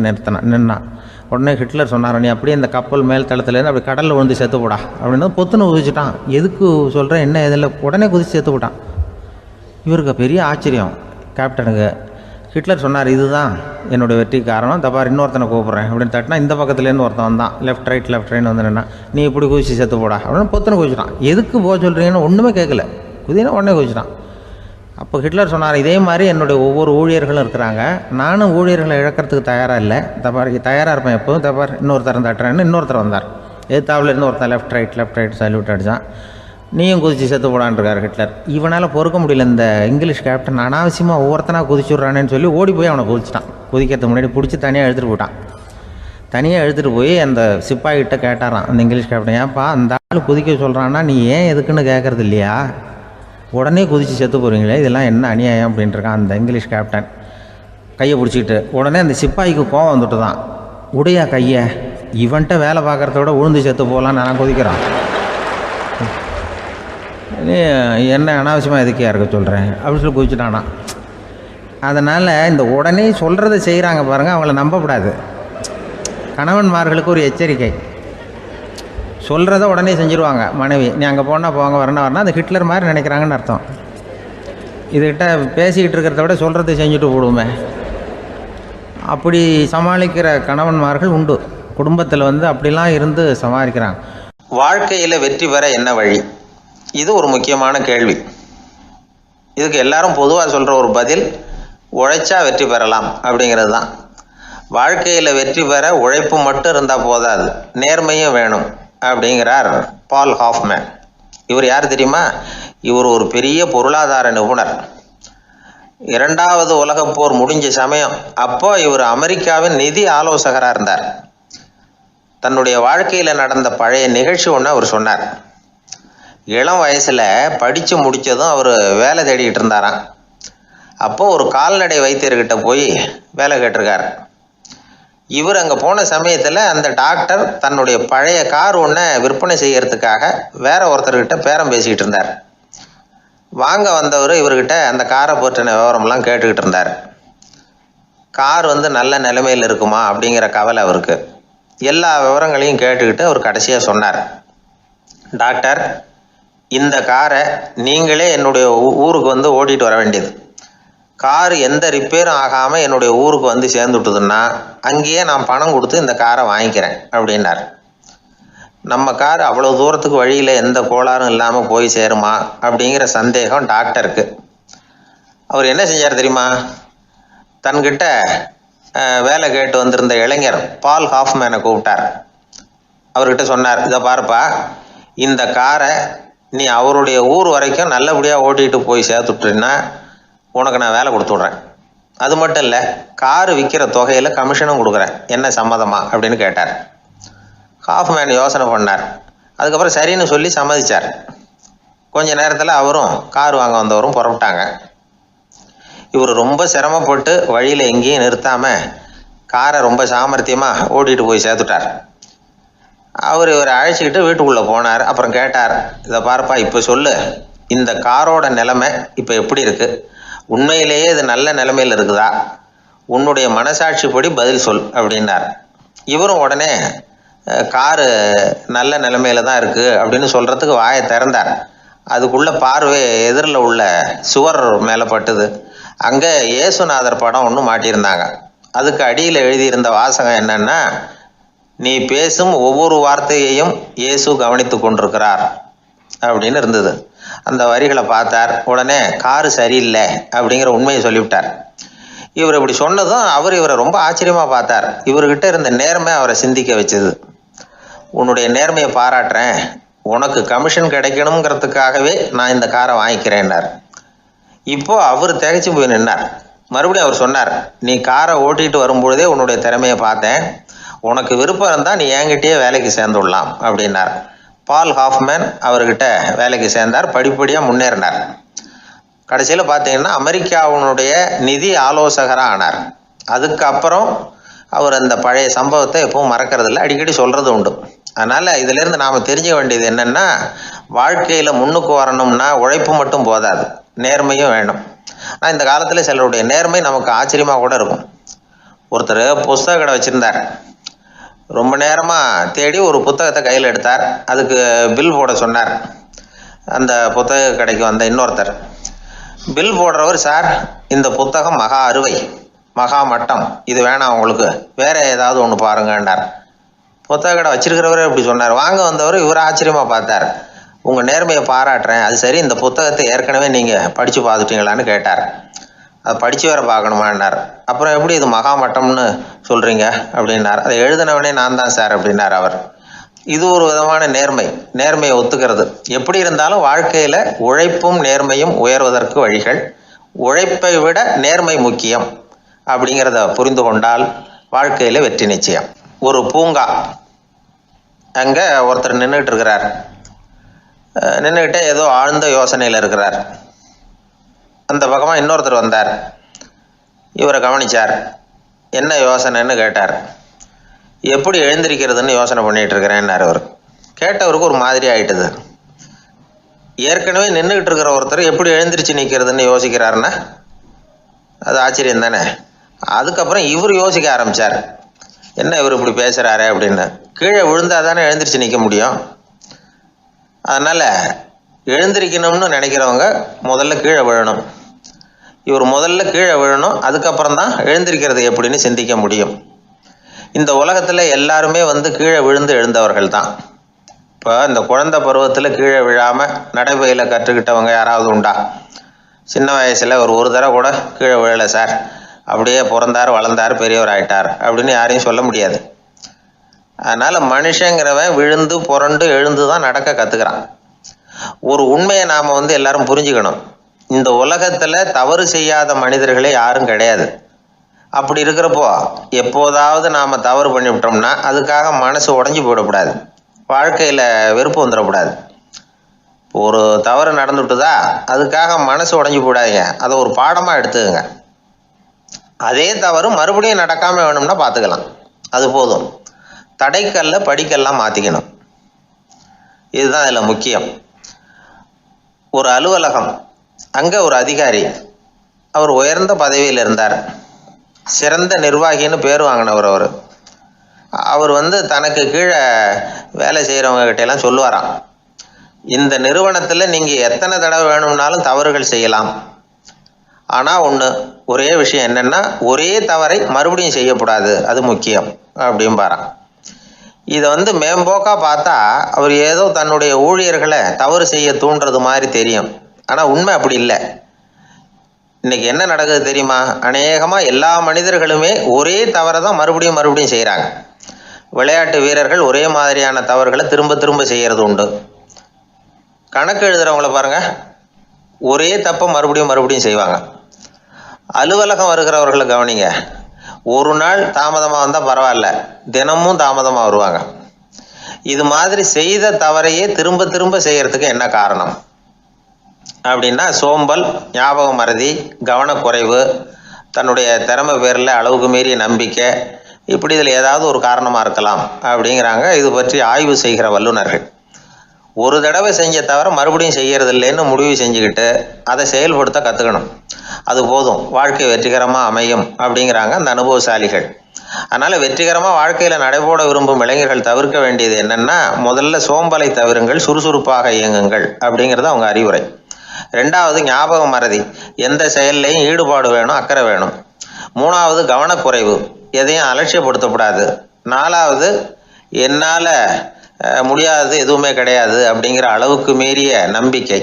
நின்னான். உடனே ஹிட்லர் சொன்னார், நீ அப்படியே இந்த கப்பல் மேல் தளத்துலேருந்து அப்படி கடலில் விழுந்து செத்து போடா அப்படின்னு பொத்துன்னு குதிச்சுட்டான். எதுக்கு சொல்கிறேன் என்ன இதில், உடனே குதிச்சு செத்து போட்டான். இவருக்கு பெரிய ஆச்சரியம் கேப்டனுக்கு. ஹிட்லர் சொன்னார், இதுதான் என்னுடைய வெற்றிக்கு காரணம், தப்பார் இன்னொருத்தனை கூப்பிட்றேன் அப்படின்னு தட்டினா இந்த பக்கத்துலேருந்து ஒருத்தன் வந்தான், லெஃப்ட் ரைட் நின்னா, நீ இப்படி குதிச்சு செத்து போடா அப்படின்னு பொத்துன்னு குதிச்சுட்டான். எதுக்கு போக சொல்கிறீங்கன்னு ஒன்றுமே கேட்கல, குதினா உடனே குதிச்சுட்டான். அப்போ ஹிட்லர் சொன்னார், இதே மாதிரி என்னுடைய ஒவ்வொரு ஊழியர்களும் இருக்கிறாங்க, நானும் ஊழியர்களை இழக்கிறதுக்கு தயாராக இல்லை, தப்பார் தயாராக இருப்பேன் எப்போதும், தப்பார் இன்னொருத்தரம் தட்டுறேன்னு இன்னொருத்தர் வந்தார். எதிர்த்தாவில் இருந்து ஒருத்தன் லெஃப்ட் ரைட் சல்யூட் அடித்தான். நீயும் குதிச்சு செத்து போடான்ருக்கார் ஹிட்லர். இவனால் பொறுக்க முடியல, இந்த இங்கிலீஷ் கேப்டன் அனாவசியமாக ஒவ்வொருத்தனாக குதிச்சுட்றானேன்னு சொல்லி ஓடி போய் அவனை குதிச்சிட்டான். குதிக்கிறதுக்கு முன்னாடி பிடிச்சி தனியாக எடுத்துகிட்டு போட்டான். தனியாக எடுத்துகிட்டு போய் அந்த சிப்பாய்கிட்ட கேட்டாரான் அந்த இங்கிலீஷ் கேப்டன், ஏன்ப்பா அந்த ஆள் குதிக்க சொல்கிறான்னா நீ ஏன் எதுக்குன்னு கேட்குறது இல்லையா, உடனே குதித்து செத்து போகிறீங்களே, இதெல்லாம் என்ன அநியாயம் அப்படின்ட்டுருக்கான் அந்த இங்கிலீஷ் கேப்டன் கையை பிடிச்சிக்கிட்டு. உடனே அந்த சிப்பாய்க்கு கோவம் வந்துட்டு தான், உடையா கையை, இவன்ட்ட வேலை பார்க்குறத விட உழுந்து செத்து போகலான்னு நான் கொதிக்கிறான். என்ன அனாவசியமாக எதுக்கியா இருக்க சொல்கிறேன் அப்படின்னு சொல்லி குதிச்சுட்டானா. அதனால் இந்த உடனே சொல்கிறத செய்கிறாங்க பாருங்கள், அவங்கள நம்பக்கூடாது. கணவன்மார்களுக்கு ஒரு எச்சரிக்கை. சொல்கிறத உடனே செஞ்சுருவாங்க மனைவி. நீ அங்கே போனால் போங்க, வரணும் அது ஹிட்லர் மாதிரி நினைக்கிறாங்கன்னு அர்த்தம். இதுகிட்ட பேசிக்கிட்டு இருக்கிறத விட சொல்கிறத செஞ்சுட்டு போடுவோமே. அப்படி சமாளிக்கிற கணவன்மார்கள் உண்டு. குடும்பத்தில் அப்படிலாம் இருந்து சமாளிக்கிறாங்க. வாழ்க்கையில் வெற்றி பெற என்ன வழி? இது ஒரு முக்கியமான கேள்வி. இதுக்கு எல்லாரும் பொதுவாக சொல்கிற ஒரு பதில், உழைச்சா வெற்றி பெறலாம் அப்படிங்கிறது தான். வாழ்க்கையில் வெற்றி பெற உழைப்பு மட்டும் இருந்தால் போதாது, நேர்மையும் வேணும் அப்படிங்கிறார் பால் ஹாஃப்மேன். இவர் யார் தெரியுமா? இவர் ஒரு பெரிய பொருளாதார நிபுணர். 2வது உலகப் போர் முடிஞ்ச சமயம் அப்போ இவர் அமெரிக்காவின் நிதி ஆலோசகராக இருந்தார். தன்னுடைய வாழ்க்கையில் நடந்த பழைய நிகழ்ச்சி ஒன்று அவர் சொன்னார். இளம் வயசில் படித்து முடித்ததும் அவர் வேலை தேடிக்கிட்டு இருந்தாராம். அப்போது ஒரு கால்நடை வைத்தியர்கிட்ட போய் வேலை கேட்டிருக்கார். இவர் அங்கே போன சமயத்தில் அந்த டாக்டர் தன்னுடைய பழைய கார் ஒன்றை விற்பனை செய்யறதுக்காக வேற ஒருத்தர்கிட்ட பேரம் பேசிக்கிட்டு இருந்தார். வாங்க வந்தவர் இவர்கிட்ட அந்த காரை பற்றின விவரம்லாம் கேட்டுக்கிட்டு இருந்தார். கார் நல்ல நிலைமையில் இருக்குமா அப்படிங்கிற கவலை அவருக்கு. எல்லா விவரங்களையும் கேட்டுக்கிட்டு அவர் கடைசியாக சொன்னார், டாக்டர், இந்த காரை நீங்களே என்னுடைய ஊருக்கு ஓட்டிகிட்டு வர வேண்டியது. கார் எந்த ரிப்பேரும் ஆகாமல் என்னுடைய ஊருக்கு சேர்ந்துட்டுதுன்னா அங்கேயே நான் பணம் கொடுத்து இந்த காரை வாங்கிக்கிறேன் அப்படின்னார். நம்ம கார் அவ்வளோ தூரத்துக்கு வழியில் எந்த கோளாறும் இல்லாமல் போய் சேருமா அப்படிங்கிற சந்தேகம் டாக்டருக்கு. அவர் என்ன செஞ்சார் தெரியுமா? தன்கிட்ட வேலை கேட்டு வந்திருந்த இளைஞர் பால் ஹாஃப்மேனை கூப்பிட்டார். அவர்கிட்ட சொன்னார், இதை பாருப்பா, இந்த காரை நீ அவருடைய ஊர் வரைக்கும் நல்லபடியாக ஓட்டிகிட்டு போய் சேர்த்துட்டீங்கன்னா உனக்கு நான் வேலை கொடுத்து விட்றேன். அது மட்டும் இல்லை, காரு விற்கிற தொகையில் கமிஷனும் கொடுக்குறேன், என்ன சம்மதமா அப்படின்னு கேட்டார். ஹாஃப்மேன் யோசனை பண்ணார். அதுக்கப்புறம் சரின்னு சொல்லி சம்மதிச்சார். கொஞ்ச நேரத்தில் அவரும் கார் வாங்க வந்தவரும் புறப்பட்டாங்க. இவர் ரொம்ப சிரமப்பட்டு வழியில் எங்கேயும் நிறுத்தாமல் காரை ரொம்ப சாமர்த்தியமாக ஓட்டிகிட்டு போய் சேர்த்துட்டார். இவரை அழைச்சிக்கிட்டு வீட்டுக்குள்ளே போனார். அப்புறம் கேட்டார், இதை பாருப்பா, இப்போ சொல்லு, இந்த காரோட நிலைமை இப்போ எப்படி இருக்குது? உண்மையிலேயே இது நல்ல நிலைமையில் இருக்குதா? உன்னுடைய மனசாட்சிப்படி பதில் சொல் அப்படின்னார். இவரும் உடனே காரு நல்ல நிலைமையில தான் இருக்குது அப்படின்னு சொல்கிறதுக்கு வாயை திறந்தார். அதுக்குள்ளே பார்வை எதிரில் உள்ள சுவர் மேலே பட்டுது. அங்கே இயேசுநாதர் படம் ஒன்று மாட்டியிருந்தாங்க. அதுக்கு அடியில் எழுதியிருந்த வாசகம் என்னன்னா, நீ பேசும் ஒவ்வொரு வார்த்தையையும் இயேசு கவனித்து கொண்டிருக்கிறார் அப்படின்னு இருந்தது. அந்த வரிகளை பார்த்தார். உடனே காரு சரியில்லை அப்படிங்கிற உண்மையை சொல்லிவிட்டார். இவர் இப்படி சொன்னதும் இவரை ரொம்ப ஆச்சரியமாக பார்த்தார். இவர்கிட்ட இருந்த நேர்மை அவரை சிந்திக்க வச்சது. உன்னுடைய நேர்மையை பாராட்டுறேன், உனக்கு கமிஷன் கிடைக்கணுங்கிறதுக்காகவே நான் இந்த காரை வாங்கிக்கிறேன்னார். இப்போ அவர் திகைச்சு போய் நின்னார். மறுபடியும் அவர் சொன்னார், நீ காரை ஓட்டிகிட்டு வரும்பொழுதே உன்னுடைய திறமையை பார்த்தேன், உனக்கு விருப்பம் இருந்தால் நீ என்கிட்டயே வேலைக்கு சேர்ந்துடலாம் அப்படின்னார். பால் ஹாஃப்மேன் அவர்கிட்ட வேலைக்கு சேர்ந்தார். படிப்படியாக முன்னேறினார். கடைசியில் பார்த்தீங்கன்னா அமெரிக்காவினுடைய நிதி ஆலோசகராக ஆனார். அதுக்கப்புறம் அவர் அந்த பழைய சம்பவத்தை எப்பவும் மறக்கிறதில்ல, அடிக்கடி சொல்கிறது உண்டு. அதனால் இதிலேருந்து நாம் தெரிஞ்சுக்க வேண்டியது என்னென்னா, வாழ்க்கையில் முன்னுக்கு வரணும்னா உழைப்பு மட்டும் போதாது, நேர்மையும் வேணும். ஆனால் இந்த காலத்தில் சிலருடைய நேர்மை நமக்கு ஆச்சரியமாக கூட இருக்கும். ஒருத்தர் புஸ்தக கடை வச்சுருந்தார். ரொம்ப நேரமாக தேடி ஒரு புத்தகத்தை கையில் எடுத்தார். அதுக்கு பில் போட சொன்னார். அந்த புத்தக கடைக்கு வந்த இன்னொருத்தர் பில் போடுறவர், சார் இந்த புத்தகம் மகா அறுவை, மகா மட்டம், இது வேணாம் உங்களுக்கு, வேற ஏதாவது ஒன்று பாருங்கன்னார். புத்தக கடை வச்சிருக்கிறவரே இப்படி சொன்னார். வாங்க வந்தவர் இவர் ஆச்சரியமாக பார்த்தார். உங்கள் நேர்மையை பாராட்டுறேன், அது சரி, இந்த புத்தகத்தை ஏற்கனவே நீங்கள் படித்து பார்த்துட்டீங்களான்னு கேட்டார். அதை படித்து வேற பார்க்கணுமான்னார். அப்புறம் எப்படி இது மகாமட்டம்னு சொல்கிறீங்க அப்படின்னார். அதை எழுதினவனே நான் தான் சார் அப்படின்னார் அவர். இது ஒரு விதமான நேர்மை, நேர்மையை ஒத்துக்கிறது. எப்படி இருந்தாலும் வாழ்க்கையில் உழைப்பும் நேர்மையும் உயர்வதற்கு வழிகள். உழைப்பை விட நேர்மை முக்கியம் அப்படிங்கிறத புரிந்து கொண்டால் வாழ்க்கையில் வெற்றி நிச்சயம். ஒரு பூங்கா, அங்கே ஒருத்தர் நின்றுட்டு இருக்கிறார். நின்றுக்கிட்டே ஏதோ ஆழ்ந்த யோசனையில் இருக்கிறார். அந்த பக்கமாக இன்னொருத்தர் வந்தார். இவரை கவனித்தார். என்ன யோசனைன்னு கேட்டார். எப்படி எழுந்திருக்கிறதுன்னு யோசனை பண்ணிகிட்டு இருக்கிறேன்னாரு அவர். கேட்டவருக்கு ஒரு மாதிரி ஆயிட்டுது. ஏற்கனவே நின்றுக்கிட்டு இருக்கிற ஒருத்தர் எப்படி எழுந்திரிச்சு நிற்கிறதுன்னு யோசிக்கிறாருன்னா அது ஆச்சரியம் தானே. அதுக்கப்புறம் இவர் யோசிக்க ஆரம்பித்தார், என்ன இவர் இப்படி பேசுகிறாரு அப்படின்னு. கீழே விழுந்தால் தானே எழுந்திரிச்சு நிற்க முடியும். அதனால் எழுந்திரிக்கணும்னு நினைக்கிறவங்க முதல்ல கீழே விழணும். இவர் முதல்ல கீழே விழணும், அதுக்கப்புறம் தான் எழுந்திருக்கிறது எப்படின்னு சிந்திக்க முடியும். இந்த உலகத்தில் எல்லாருமே கீழே விழுந்து எழுந்தவர்கள் தான். இப்போ இந்த குழந்தை பருவத்தில் கீழே விழாமல் நடைபயில கற்றுக்கிட்டவங்க யாராவது உண்டா? சின்ன வயசில் ஒரு தடவை கூட கீழே விழலை சார், அப்படியே பிறந்தார் வளர்ந்தார் பெரியவர் ஆயிட்டார் அப்படின்னு யாரையும் சொல்ல முடியாது. அதனால் மனுஷங்கிறவன் விழுந்து புரண்டு எழுந்து தான் நடக்க கற்றுக்கிறான். ஒரு உண்மையை நாம் எல்லாரும் புரிஞ்சுக்கணும். இந்த உலகத்தில் தவறு செய்யாத மனிதர்களே யாரும் கிடையாது. அப்படி இருக்கிறப்போ எப்போதாவது நாம் தவறு பண்ணிவிட்டோம்னா அதுக்காக மனசு உடஞ்சி போயிடக்கூடாது, வாழ்க்கையில் வெறுப்பு வந்துடக்கூடாது. ஒரு தவறு நடந்துவிட்டுதா அதுக்காக மனசு உடஞ்சி போடாதீங்க, அதை ஒரு பாடமாக எடுத்துக்கங்க. அதே தவறு மறுபடியும் நடக்காமல் வேணும்னா பார்த்துக்கலாம், அது போதும். தடைக்கல்ல படிக்கல்லாம் மாற்றிக்கணும், இதுதான் இதில் முக்கியம். ஒரு அலுவலகம், அங்கே ஒரு அதிகாரி, அவர் உயர்ந்த பதவியில் இருந்தார், சிறந்த நிர்வாகின்னு பேர் வாங்கினவர். அவர் தனக்கு கீழே வேலை செய்கிறவங்ககிட்டெல்லாம் சொல்லுவாராம், இந்த நிறுவனத்தில் நீங்கள் எத்தனை தடவை வேணும்னாலும் தவறுகள் செய்யலாம், ஆனால் ஒரே விஷயம் என்னென்னா ஒரே தவறை மறுபடியும் செய்யக்கூடாது, அது முக்கியம் அப்படிம்பாராம். இதை மேம்போக்காக பார்த்தா அவர் ஏதோ தன்னுடைய ஊழியர்களை தவறு செய்ய தூண்டுறது மாதிரி தெரியும். ஆனால் உண்மை அப்படி இல்லை. இன்னைக்கு என்ன நடக்குது தெரியுமா? அநேகமாக எல்லா மனிதர்களுமே ஒரே தவறை தான் மறுபடியும் செய்கிறாங்க. விளையாட்டு வீரர்கள் ஒரே மாதிரியான தவறுகளை திரும்ப திரும்ப செய்கிறது உண்டு. கணக்கு எழுதுகிறவங்கள பாருங்கள், ஒரே தப்பை மறுபடியும் செய்வாங்க. அலுவலகம் வருகிறவர்களை கவனிங்க, ஒரு நாள் தாமதமாக வந்தால் பரவாயில்ல, தினமும் தாமதமாக வருவாங்க. இது மாதிரி செய்த தவறையே திரும்ப திரும்ப செய்கிறதுக்கு என்ன காரணம் அப்படின்னா சோம்பல், ஞாபக மறதி, கவனக்குறைவு, தன்னுடைய திறமை பேரில் அளவுக்கு மீறிய நம்பிக்கை, இப்படி இதில் ஏதாவது ஒரு காரணமாக இருக்கலாம் அப்படிங்கிறாங்க இது பற்றி ஆய்வு செய்கிற வல்லுநர்கள். ஒரு தடவை செஞ்ச தவிர மறுபடியும் செய்கிறது இல்லைன்னு முடிவு செஞ்சுக்கிட்டு அதை செயல்படுத்த கற்றுக்கணும், அது போதும், வாழ்க்கை வெற்றிகரமாக அமையும் அப்படிங்கிறாங்க அந்த அனுபவசாலிகள். அதனால் வெற்றிகரமாக வாழ்க்கையில் நடைபோட விரும்பும் இளைஞர்கள் தவிர்க்க வேண்டியது என்னென்னா, முதல்ல சோம்பலை தவிருங்கள், சுறுசுறுப்பாக இயங்குங்கள் அப்படிங்கிறது அவங்க அறிவுரை. ரெண்டாவது ஞாபக மறதி, எந்த செயல்லையும் ஈடுபாடு வேணும், அக்கறை வேணும். மூணாவது கவனக்குறைவு, எதையும் அலட்சியப்படுத்தக்கூடாது. நாலாவது என்னால் முடியாதது எதுவுமே கிடையாது அப்படிங்கிற அளவுக்கு மீறிய நம்பிக்கை,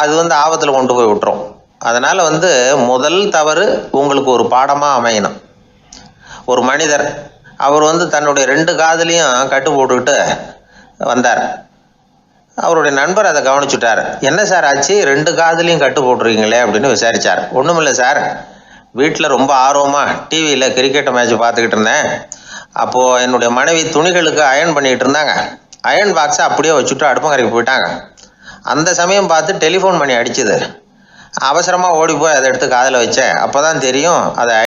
அது ஆபத்தில் கொண்டு போய் விட்டுரும். அதனால் முதல் தவறு உங்களுக்கு ஒரு பாடமாக அமையணும். ஒரு மனிதர் அவர் தன்னுடைய 2 காதுலையும் கட்டு போட்டுக்கிட்டு வந்தார். அவருடைய நண்பர் அதை கவனிச்சுட்டார். என்ன சார் ஆச்சு, 2 காதுலையும் கட்டு போட்டுருக்கீங்களே அப்படின்னு விசாரித்தார். ஒன்றுமில்லை சார், வீட்டில் ரொம்ப ஆர்வமாக டிவியில் கிரிக்கெட் மேட்ச் பார்த்துக்கிட்டு இருந்தேன். அப்போது என்னுடைய மனைவி துணிகளுக்கு அயர்ன் பண்ணிக்கிட்டு இருந்தாங்க. அயர்ன் பாக்ஸை அப்படியே வச்சுட்டு அடுப்பங்கரைக்கு போயிட்டாங்க. அந்த சமயம் பார்த்து டெலிஃபோன் பண்ணி அடிச்சுது. அவசரமாக ஓடி போய் அதை எடுத்து காதில் வச்சேன். அப்போ தான் தெரியும் அதை